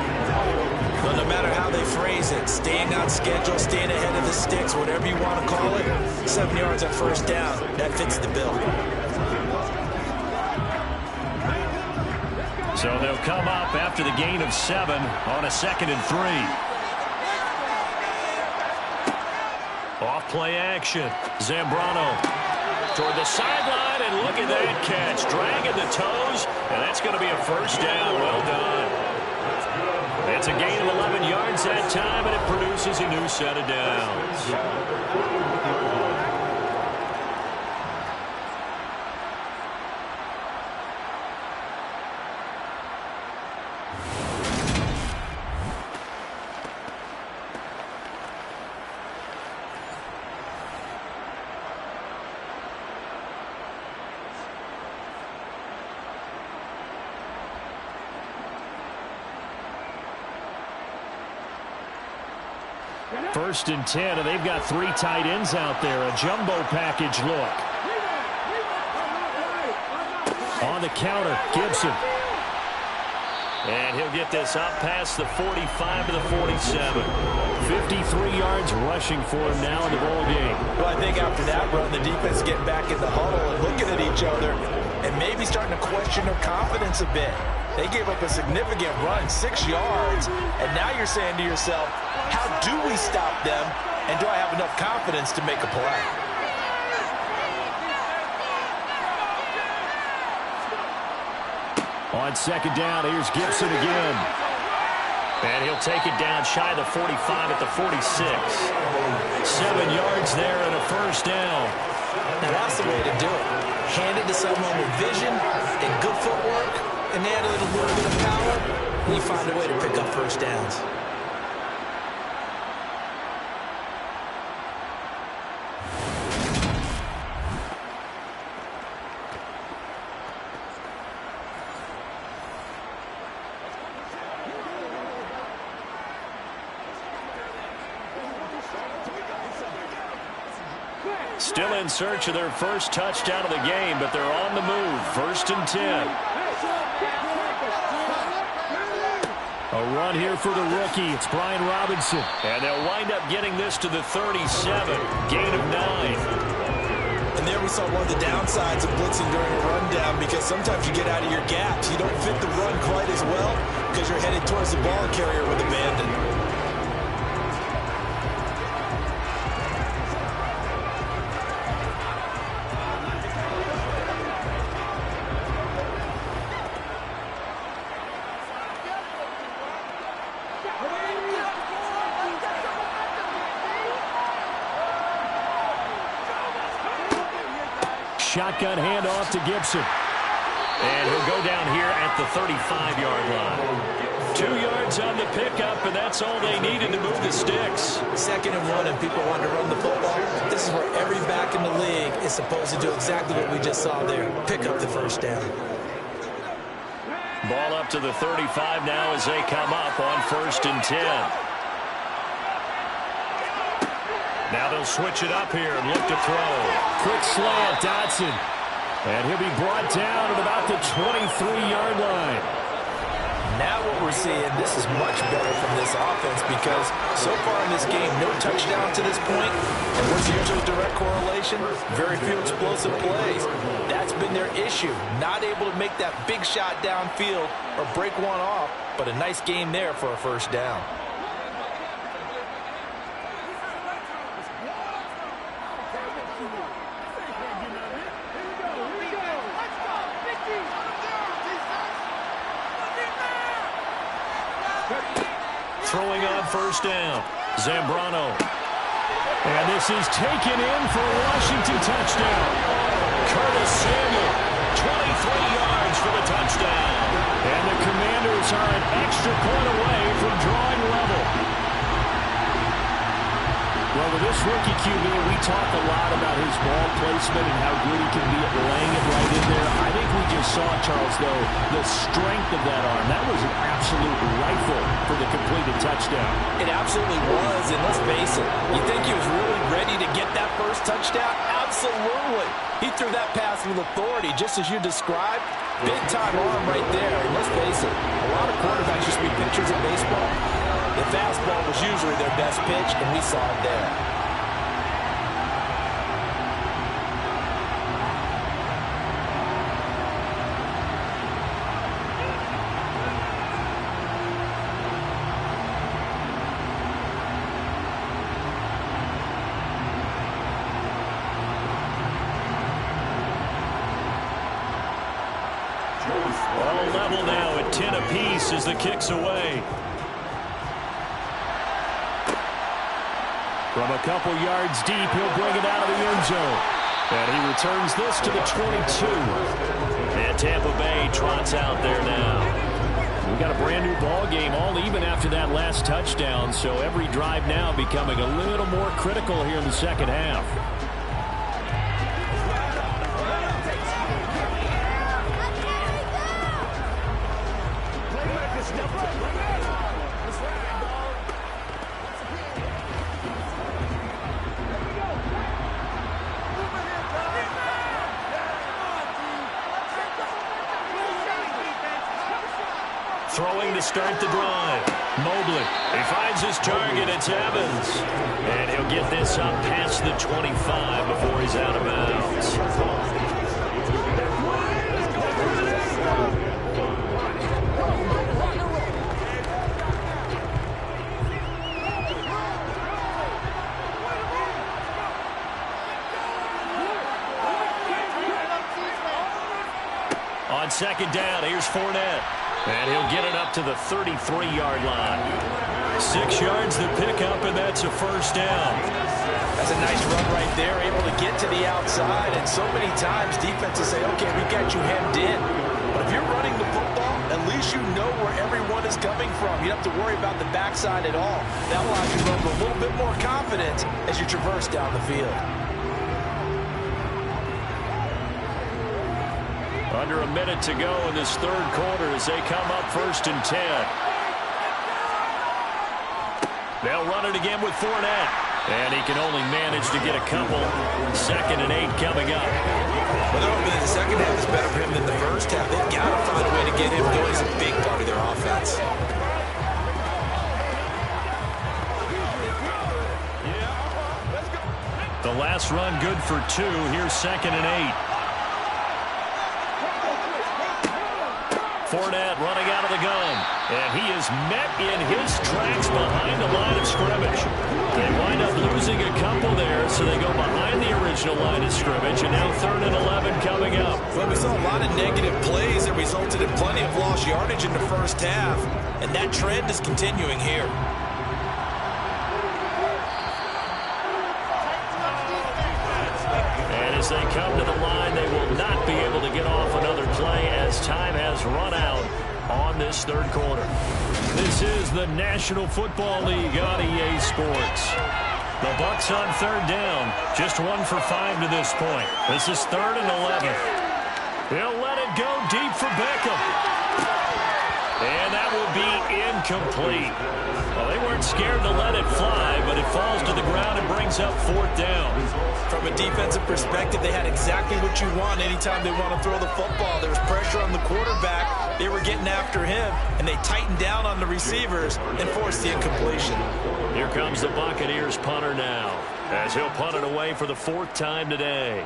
Well, no matter how they phrase it, staying on schedule, staying ahead of the sticks, whatever you want to call it, 7 yards on first down, that fits the bill. So they'll come up after the gain of 7 on a 2nd and 3. Off play action. Zambrano toward the sideline, and look at that catch. Dragging the toes, and that's going to be a first down. Well done. It's a gain of 11 yards that time, and it produces a new set of downs. First and 10, and they've got 3 tight ends out there. A jumbo package look. On the counter, Gibson. And he'll get this up past the 45 to the 47. 53 yards rushing for him now in the ball game. Well, I think after that run, the defense is getting back in the huddle and looking at each other and maybe starting to question their confidence a bit. They gave up a significant run, 6 yards, and now you're saying to yourself, how do we stop them, and do I have enough confidence to make a play? On second down, here's Gibson again. And he'll take it down shy of the 45 at the 46. 7 yards there and a first down. Now that's the way to do it. Hand it to someone with vision and good footwork, and add a little bit of power, and you find a way to pick up first downs. Still in search of their first touchdown of the game, but they're on the move. First and 10. A run here for the rookie. It's Brian Robinson. And they'll wind up getting this to the 37. Gain of 9. And there we saw one of the downsides of blitzing during a rundown, because sometimes you get out of your gaps. You don't fit the run quite as well because you're headed towards the ball carrier with abandon. shotgun handoff to Gibson. And he'll go down here at the 35-yard line. 2 yards on the pickup, and that's all they needed to move the sticks. 2nd and 1, and people want to run the football. This is where every back in the league is supposed to do exactly what we just saw there. Pick up the first down. Ball up to the 35 now as they come up on 1st and 10. Now they'll switch it up here and look to throw. Quick slant, Dotson. And he'll be brought down at about the 23-yard line. Now what we're seeing, this is much better from this offense because so far in this game, no touchdown to this point. And what's usually direct correlation? Very few explosive plays. That's been their issue. Not able to make that big shot downfield or break one off, but a nice game there for a first down. Throwing on 1st down, Zambrano. And this is taken in for a Washington touchdown. Curtis Samuel, 23 yards for the touchdown. And the Commanders are an extra point away from drawing level. Well, with this rookie QB, we talk a lot about his ball placement and how good he can be at laying it right in there. I think we just saw, Charles, though, the strength of that arm. That was an absolute rifle for the completed touchdown. It absolutely was, and let's face it, you think he was really ready to get that first touchdown? Absolutely. He threw that pass with authority, just as you described. Big-time arm right there, and let's face it, a lot of quarterbacks used to be pitchers in baseball. The fastball was usually their best pitch, and we saw it there. Well, level now at 10 apiece as the kick's away. From a couple yards deep, he'll bring it out of the end zone. And he returns this to the 22. And Tampa Bay trots out there now. We got a brand new ball game, all even after that last touchdown. So every drive now becoming a little more critical here in the second half. Throwing to start the drive. Mobley. He finds his target. It's Evans. And he'll get this up past the 25 before he's out of bounds. On 2nd down, here's Fournette. And he'll get it up to the 33-yard line. 6 yards the pickup, and that's a first down. That's a nice run right there, able to get to the outside. And so many times defenses say, okay, we got you hemmed in. But if you're running the football, at least you know where everyone is coming from. You don't have to worry about the backside at all. That allows you to run with a little bit more confidence as you traverse down the field. Under a minute to go in this third quarter as they come up 1st and 10. They'll run it again with Fournette. And he can only manage to get a couple. 2nd and 8 coming up. Well, they're hoping that the second half is better for him than the first half. They've got to find a way to get him going. He's a big part of their offense. The last run good for 2. Here's 2nd and 8. Fournette running out of the gun. And he is met in his tracks behind the line of scrimmage. They wind up losing a couple there, so they go behind the original line of scrimmage. And now 3rd and 11 coming up. Well, we saw a lot of negative plays that resulted in plenty of lost yardage in the first half. And that trend is continuing here. And as they come to the line, they run out on this third quarter. This is the National Football League on EA Sports. The Bucs on third down. Just 1 for 5 to this point. This is 3rd and 11. He'll let it go deep for Beckham. And that will be incomplete. Well, they weren't scared to let it fly, but it falls to the ground and brings up 4th down. From a defensive perspective, they had exactly what you want anytime they want to throw the football. There was pressure on the quarterback. They were getting after him, and they tightened down on the receivers and forced the incompletion. Here comes the Buccaneers punter now, as he'll punt it away for the 4th time today.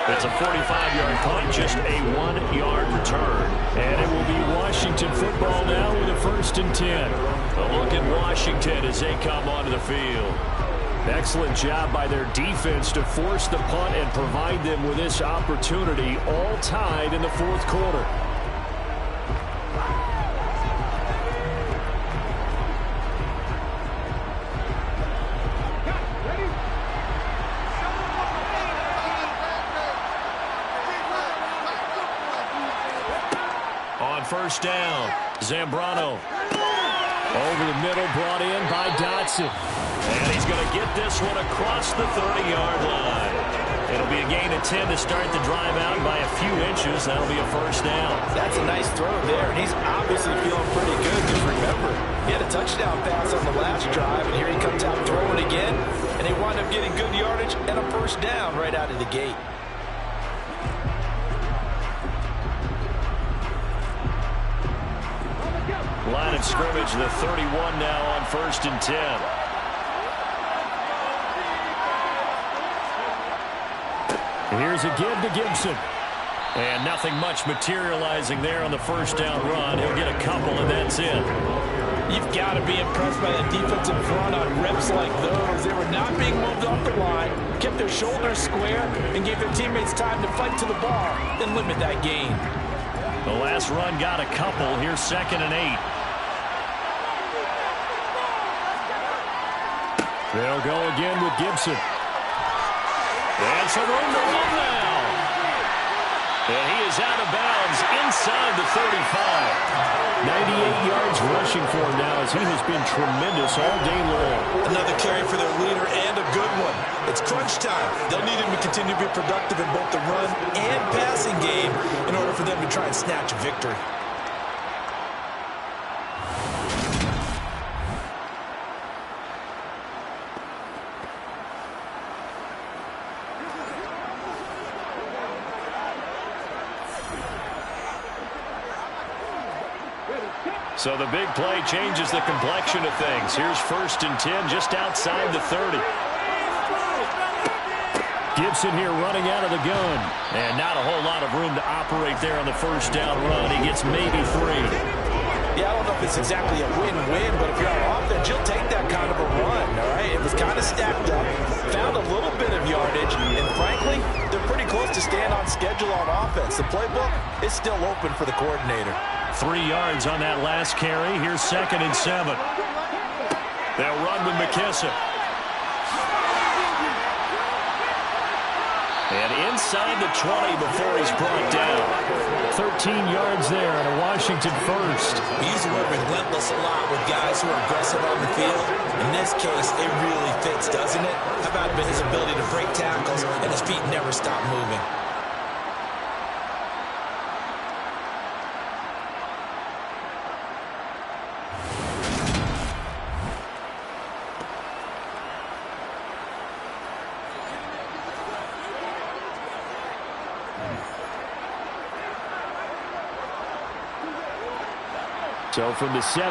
It's a 45-yard punt, just a 1-yard return. And it will be Washington football now with a 1st and 10. A look at Washington as they come onto the field. Excellent job by their defense to force the punt and provide them with this opportunity, all tied in the 4th quarter. On 1st down, Zambrano. Over the middle, brought in by Dotson. And he's going to get this one across the 30-yard line. It'll be a gain of 10 to start the drive out by a few inches. That'll be a 1st down. That's a nice throw there, and he's obviously feeling pretty good. Just remember, he had a touchdown pass on the last drive, and here he comes out throwing again. And they wind up getting good yardage and a 1st down right out of the gate. Line of scrimmage, the 31 now on 1st and 10. Here's a give to Gibson. And nothing much materializing there on the 1st down run. He'll get a couple, and that's it. You've got to be impressed by that defensive front on reps like those. They were not being moved off the line, kept their shoulders square, and gave their teammates time to fight to the ball, then limit that gain. The last run got a couple. Here's 2nd and 8. They'll go again with Gibson. And some room to run now. And he is out of bounds inside the 35. 98 yards rushing for him now as he has been tremendous all day long. Another carry for their leader and a good one. It's crunch time. They'll need him to continue to be productive in both the run and passing game in order for them to try and snatch a victory. So the big play changes the complexion of things. Here's 1st and 10 just outside the 30. Gibson here running out of the gun. And not a whole lot of room to operate there on the 1st down run. He gets maybe 3. Yeah, I don't know if it's exactly a win-win, but if you're on offense, you'll take that kind of a run, all right? It was kind of stacked up, found a little bit of yardage, and frankly, they're pretty close to staying on schedule on offense. The playbook is still open for the coordinator. 3 yards on that last carry. Here's 2nd and 7. They'll run with McKissick. And inside the 20 before he's brought down. 13 yards there and a Washington 1st. We use the word relentless a lot with guys who are aggressive on the field. In this case, it really fits, doesn't it? How about his ability to break tackles and his feet never stop moving? So from the 17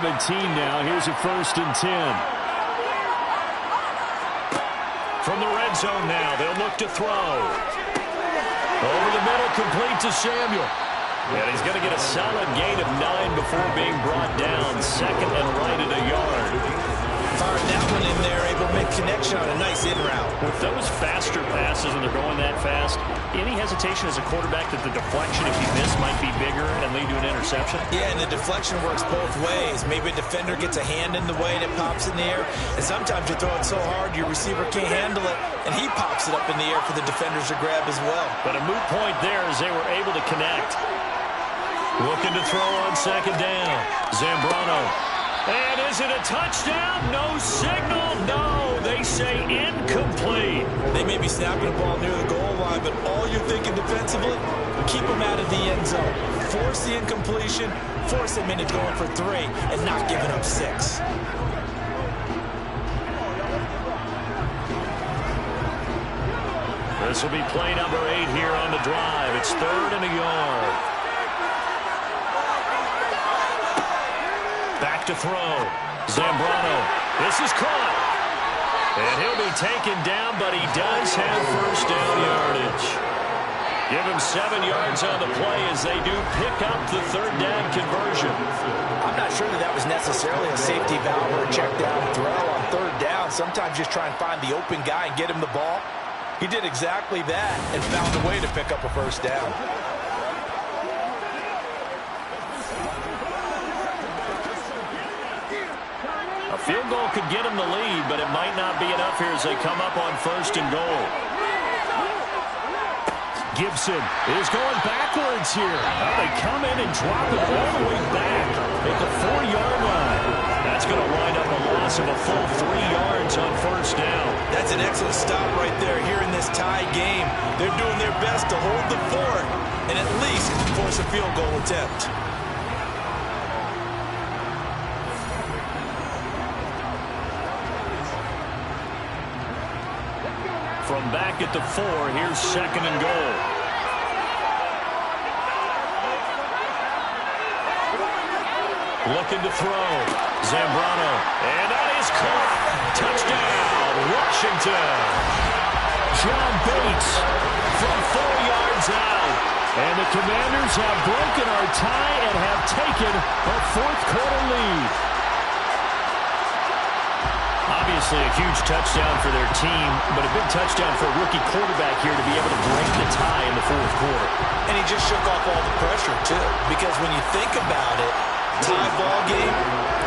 now, here's a 1st and 10. From the red zone now, they'll look to throw. Over the middle, complete to Samuel. And he's going to get a solid gain of 9 before being brought down. 2nd and right at a yard. Firing that one in there, able to make connection on a nice in route. With those faster passes and they're going that fast, any hesitation as a quarterback that the deflection, if you miss, might be bigger and lead to an interception? Yeah, and the deflection works both ways. Maybe a defender gets a hand in the way and it pops in the air, and sometimes you throw it so hard your receiver can't handle it, and he pops it up in the air for the defenders to grab as well. But a moot point there as they were able to connect. Looking to throw on second down. Zambrano. And is it a touchdown? No signal. No, they say incomplete. They may be snapping the ball near the goal line, but all you're thinking defensively, keep them out of the end zone. Force the incompletion, force them into going for 3, and not giving up 6. This will be play number 8 here on the drive. It's 3rd and a yard. Back to throw. Zambrano. This is caught. And he'll be taken down, but he does have first down yardage. Give him 7 yards on the play as they do pick up the 3rd down conversion. I'm not sure that was necessarily a safety valve or a check down throw on 3rd down. Sometimes just try and find the open guy and get him the ball. He did exactly that and found a way to pick up a first down. A field goal could get him the lead, but it might not be enough here as they come up on 1st and goal. Gibson is going backwards here. They come in and drop it all the way back at the 4-yard line. That's going to wind up a loss of a full 3 yards on 1st down. That's an excellent stop right there here in this tie game. They're doing their best to hold the fort and at least force a field goal attempt. From back at the 4, here's 2nd and goal. Looking to throw. Zambrano. And that is caught. Touchdown, Washington. John Bates from 4 yards out. And the Commanders have broken our tie and have taken a 4th quarter lead. Obviously a huge touchdown for their team, but a big touchdown for a rookie quarterback here to be able to break the tie in the 4th quarter. And he just shook off all the pressure, too, because when you think about it, tie ball game,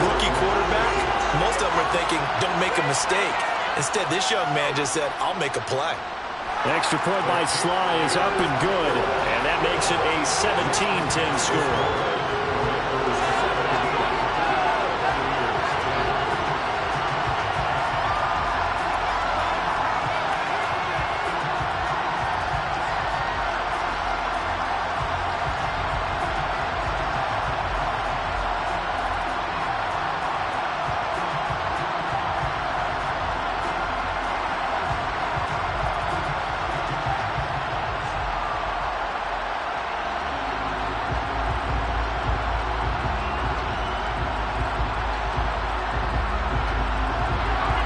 rookie quarterback, most of them are thinking, don't make a mistake. Instead, this young man just said, I'll make a play. Extra point by Sly is up and good, and that makes it a 17-10 score.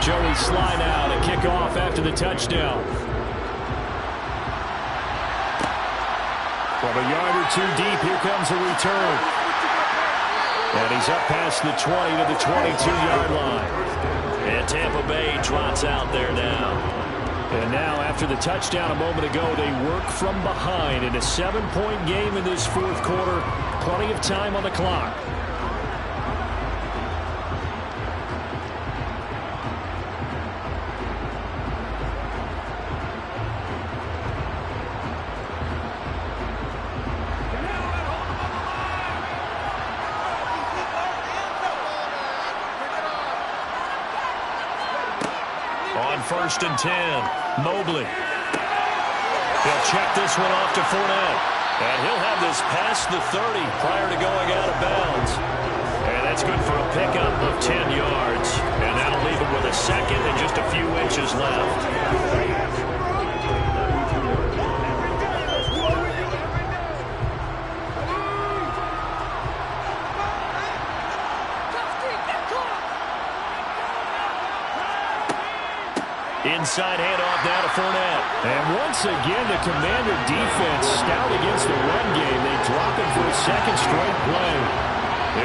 Joey Sly now to kick off after the touchdown. From a yard or 2 deep, here comes a return. And he's up past the 20 to the 22-yard line. And Tampa Bay trots out there now. And now, after the touchdown a moment ago, they work from behind in a 7-point game in this 4th quarter. Plenty of time on the clock. On 1st and 10, Mobley. He'll check this one off to Fournette. And he'll have this past the 30 prior to going out of bounds. And that's good for a pickup of 10 yards. And that'll leave him with a 2nd and just a few inches left. Inside handoff now to Fournette. And once again, the Commander defense stout against the run game. They drop him for a 2nd straight play.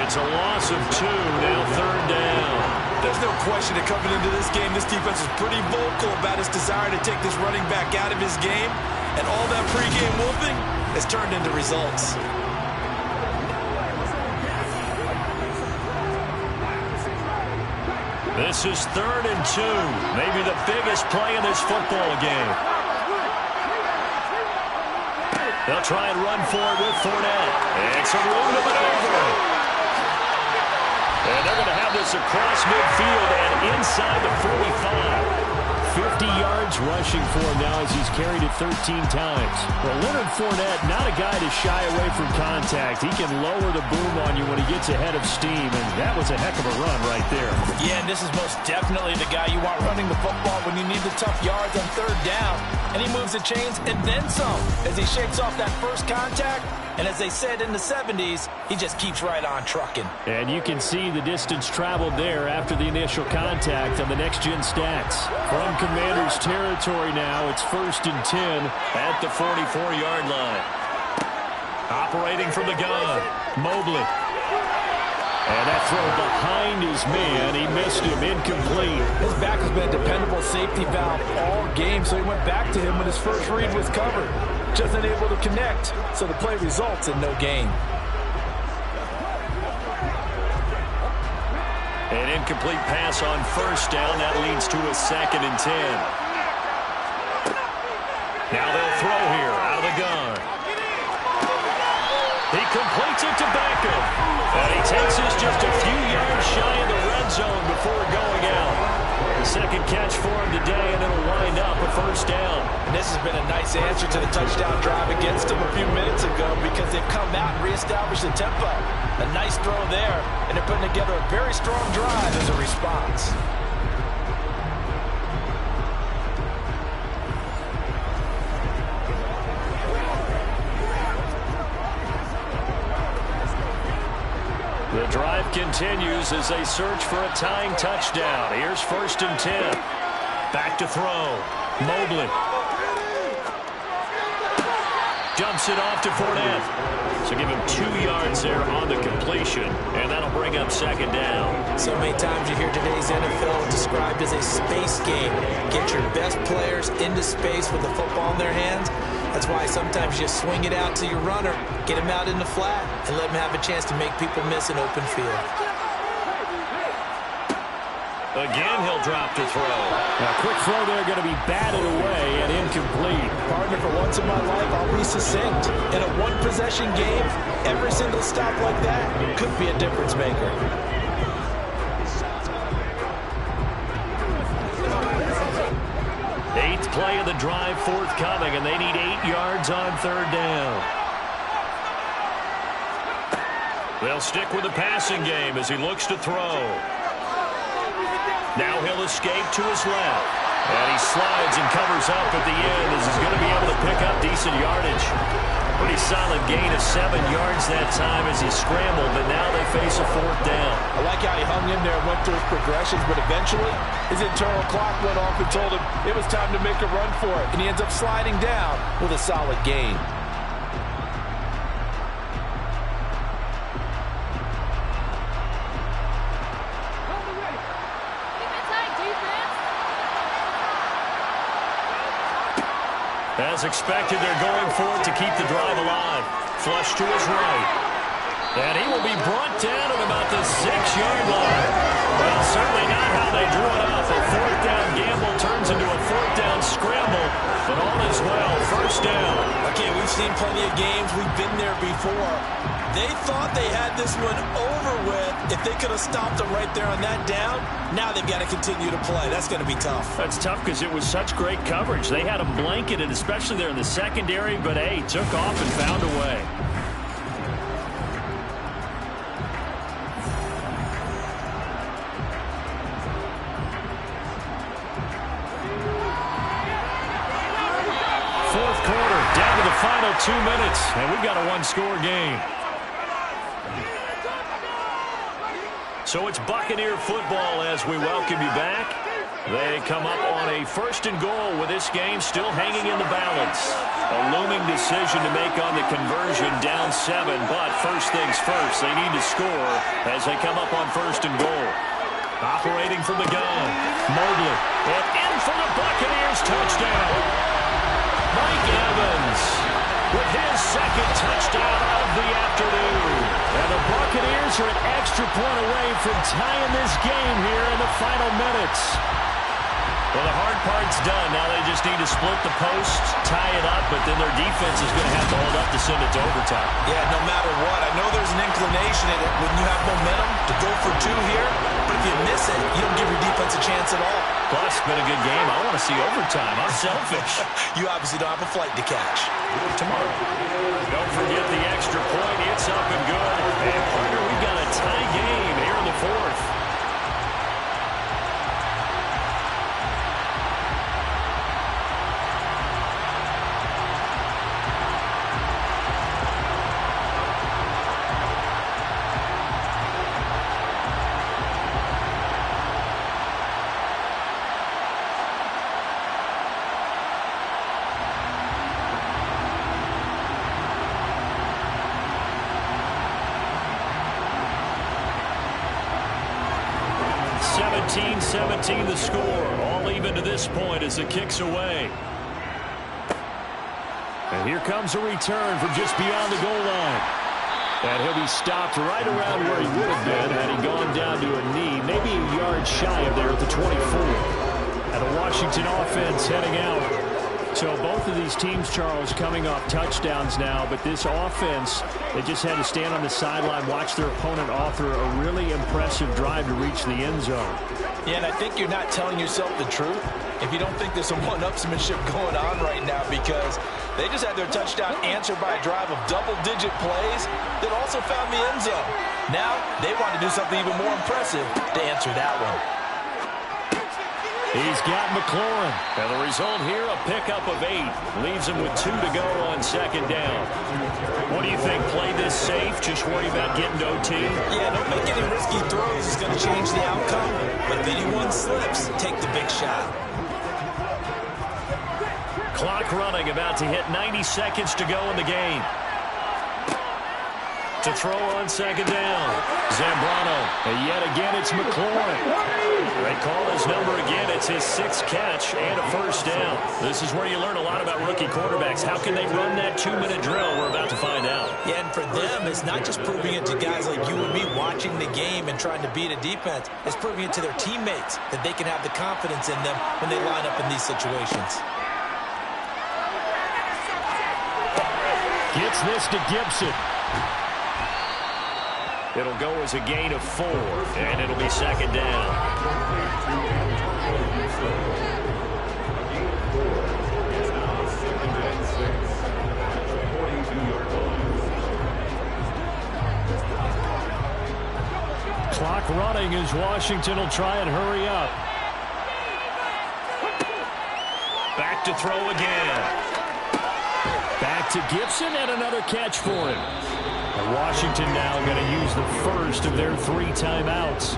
It's a loss of 2, now 3rd down. There's no question that coming into this game, this defense is pretty vocal about its desire to take this running back out of his game, and all that pregame wolfing has turned into results. This is 3rd and 2, maybe the biggest play in this football game. They'll try and run for it with Fournette. And some room to maneuver. And they're going to have this across midfield and inside the 45. 50 yards rushing for him now as he's carried it 13 times. Well, Leonard Fournette, not a guy to shy away from contact. He can lower the boom on you when he gets ahead of steam, and that was a heck of a run right there. Yeah, and this is most definitely the guy you want running the football when you need the tough yards on 3rd down. And he moves the chains and then some as he shakes off that first contact. And as they said in the 70s, he just keeps right on trucking. And you can see the distance traveled there after the initial contact on the next-gen stats. From Commanders territory now, it's 1st and 10 at the 44-yard line. Operating from the gun, Mobley. And that throw behind his man, he missed him, incomplete. His back has been a dependable safety valve all game, so he went back to him when his first read was covered. Just unable to connect, so the play results in no gain. An incomplete pass on 1st down. That leads to a 2nd and 10. Now they'll throw here out of the gun. He completes it to Beckham. And he takes us just a few yards shy of the red zone before going out. The second catch for him today, and it'll wind up a 1st down. And this has been a nice answer to the touchdown drive against them a few minutes ago because they've come out and reestablished the tempo. A nice throw there, and they're putting together a very strong drive as a response. The drive continues as they search for a tying touchdown. Here's 1st and 10. Back to throw. Mobley. Jumps it off to Fournette. So give him 2 yards there on the completion, and that'll bring up 2nd down. So many times you hear today's NFL described as a space game. Get your best players into space with the football in their hands. That's why sometimes you swing it out to your runner, get him out in the flat, and let him have a chance to make people miss an open field. Again, he'll drop to throw. Now, quick throw there, going to be batted away and incomplete. Partner, for once in my life, I'll be succinct. In a one-possession game, every single stop like that could be a difference maker. Eighth play of the drive forthcoming, and they need 8 yards on 3rd down. They'll stick with the passing game as he looks to throw. Now he'll escape to his left. And he slides and covers up at the end as he's going to be able to pick up decent yardage. Pretty solid gain of 7 yards that time as he scrambled, but now they face a 4th down. I like how he hung in there and went through his progressions, but eventually his internal clock went off and told him it was time to make a run for it, and he ends up sliding down with a solid gain. As expected, they're going for it to keep the drive alive. Flush to his right. And he will be brought down at about the 6-yard line. Well, certainly not how they drew it up. A 4th down gamble turns into a 4th down scramble. But all is well. 1st down. Okay, we've seen plenty of games. We've been there before. They thought they had this one over with. If they could have stopped them right there on that down, now they've got to continue to play. That's going to be tough. That's tough because it was such great coverage. They had them blanketed, especially there in the secondary, but, hey, took off and found a way. Fourth quarter, down to the final 2 minutes, and we've got a one-score game. So it's Buccaneer football as we welcome you back. They come up on a 1st and goal with this game still hanging in the balance. A looming decision to make on the conversion, down 7, but first things first, they need to score as they come up on 1st and goal. Operating from the gun. Mobley. And in for the Buccaneers touchdown. Mike Evans with his second touchdown of the afternoon. And the Buccaneers are an extra point away from tying this game here in the final minutes. Well, the hard part's done. Now they just need to split the post, tie it up, but then their defense is going to have to hold up to send it to overtime. Yeah, no matter what. I know there's an inclination in it when you have momentum to go for two here, but if you miss it, you don't give your defense a chance at all. Plus, it's been a good game. I want to see overtime. I'm selfish. You obviously don't have a flight to catch. Tomorrow. Don't forget the extra point. It's up and good. And partner, we've got a tie game here in the fourth. (17-17) the score. All even to this point as the kick's away. And here comes a return from just beyond the goal line. And he'll be stopped right around where he would have been had he gone down to a knee, maybe a yard shy of there at the 24. And the Washington offense heading out. So both of these teams, Charles, coming off touchdowns now, but this offense, they just had to stand on the sideline, watch their opponent author a really impressive drive to reach the end zone. Yeah, and I think you're not telling yourself the truth if you don't think there's some one-upsmanship going on right now, because they just had their touchdown answered by a drive of double-digit plays that also found the end zone. Now they want to do something even more impressive to answer that one. He's got McLaurin. And the result here, a pickup of 8. Leaves him with 2 to go on second down. What do you think? Play this safe? Just worry about getting to OT? Yeah, don't make any risky throws. It's going to change the outcome. But if anyone slips, take the big shot. Clock running, about to hit 90 seconds to go in the game. To throw on second down. Zambrano. And yet again, it's McLaurin. They call his number again. It's his 6th catch and a first down. This is where you learn a lot about rookie quarterbacks. How can they run that 2-minute drill? We're about to find out. Yeah, and for them, it's not just proving it to guys like you and me watching the game and trying to beat a defense. It's proving it to their teammates that they can have the confidence in them when they line up in these situations. Gets this to Gibson. It'll go as a gain of 4, and it'll be second down. Clock running as Washington will try and hurry up. Back to throw again. Back to Gibson, and another catch for him. And Washington now going to use the first of their 3 timeouts,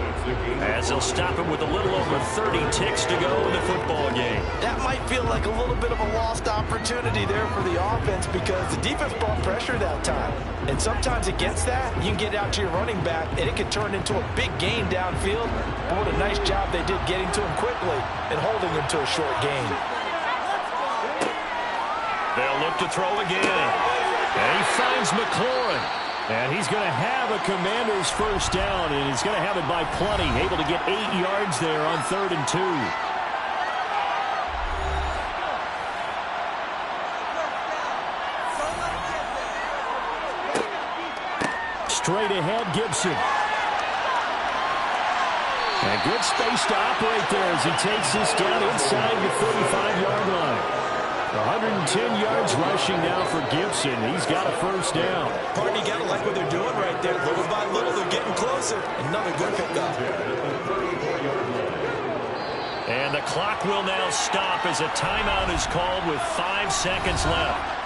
as they'll stop him with a little over 30 ticks to go in the football game. That might feel like a little bit of a lost opportunity there for the offense, because the defense brought pressure that time. And sometimes against that, you can get out to your running back, and it can turn into a big gain downfield. But what a nice job they did getting to him quickly and holding him to a short gain. They'll look to throw again. And he finds McLaurin. And he's going to have a Commanders first down, and he's going to have it by plenty. Able to get 8 yards there on 3rd and 2. Straight ahead, Gibson. And good space to operate there as he takes this down inside the 35-yard line. 110 yards rushing now for Gibson. He's got a first down. Partner, you got to like what they're doing right there. Little by little, they're getting closer. Another good pickup. And the clock will now stop as a timeout is called with 5 seconds left.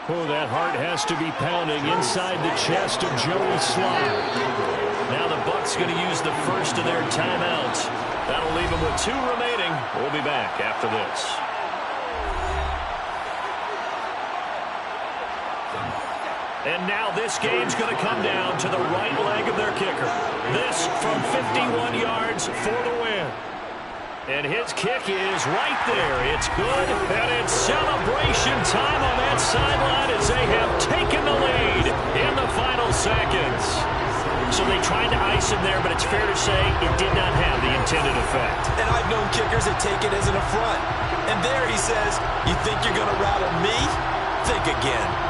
Oh, that heart has to be pounding inside the chest of Joey Slye. Now the Bucs going to use the first of their timeouts. That'll leave them with 2 remaining. We'll be back after this. And now this game's going to come down to the right leg of their kicker. This from 51 yards for the win. And his kick is right there. It's good, and it's celebration time on that sideline as they have taken the lead in the final seconds. So they tried to ice him there, but it's fair to say it did not have the intended effect. And I've known kickers that take it as an affront. And there he says, you think you're going to rattle me? Think again.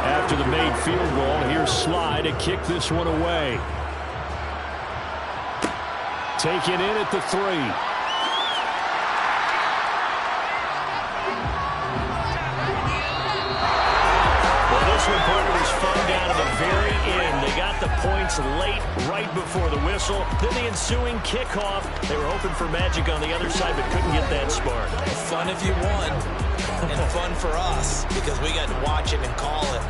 After the made field goal, here's Sly to kick this one away. Taken in at the 3. Well, this one, partner, was fun down to the very end. They got the points late, right before the whistle. Then the ensuing kickoff. They were hoping for magic on the other side, but couldn't get that spark. Fun if you won, and fun for us because we got to watch it and call it.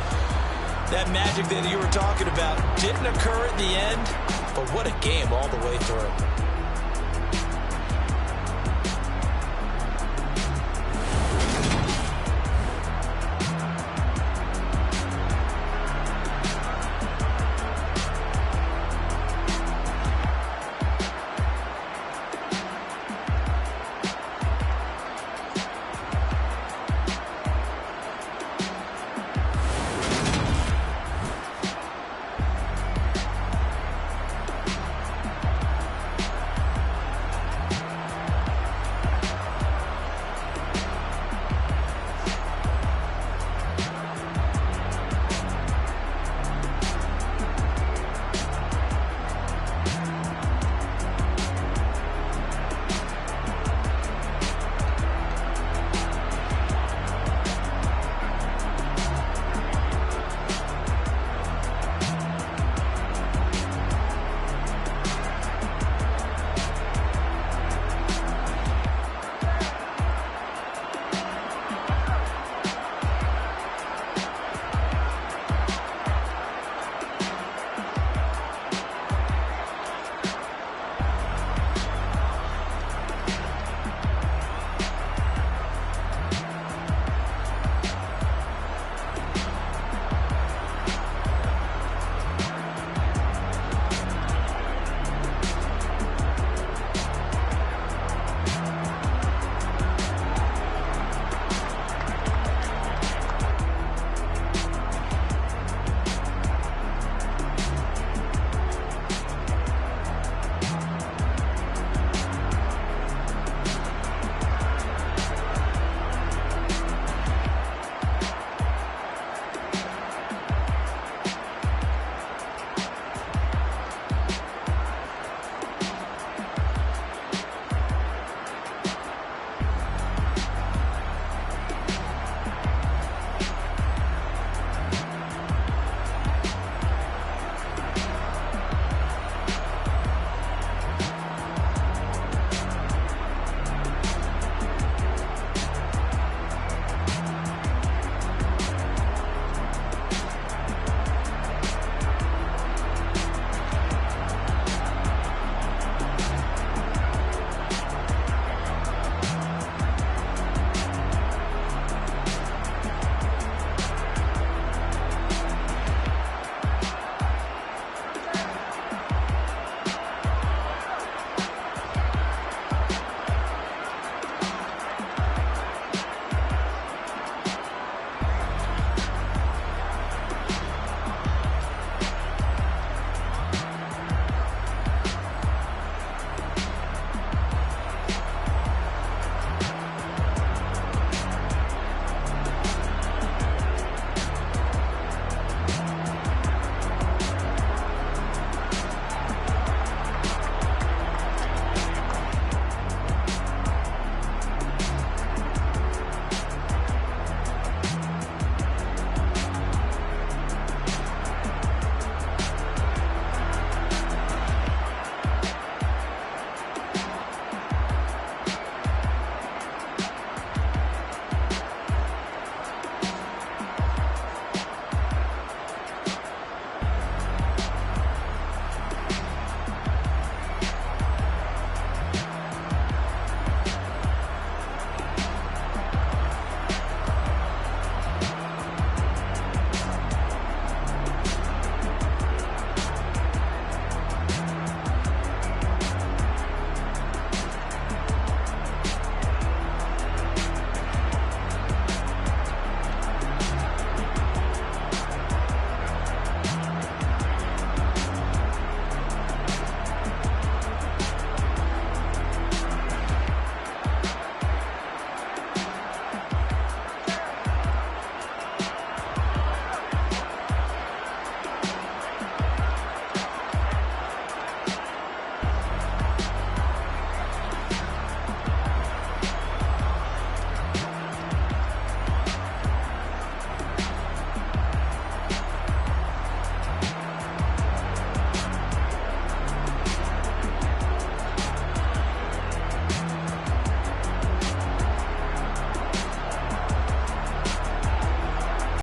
That magic that you were talking about didn't occur at the end, but what a game all the way through.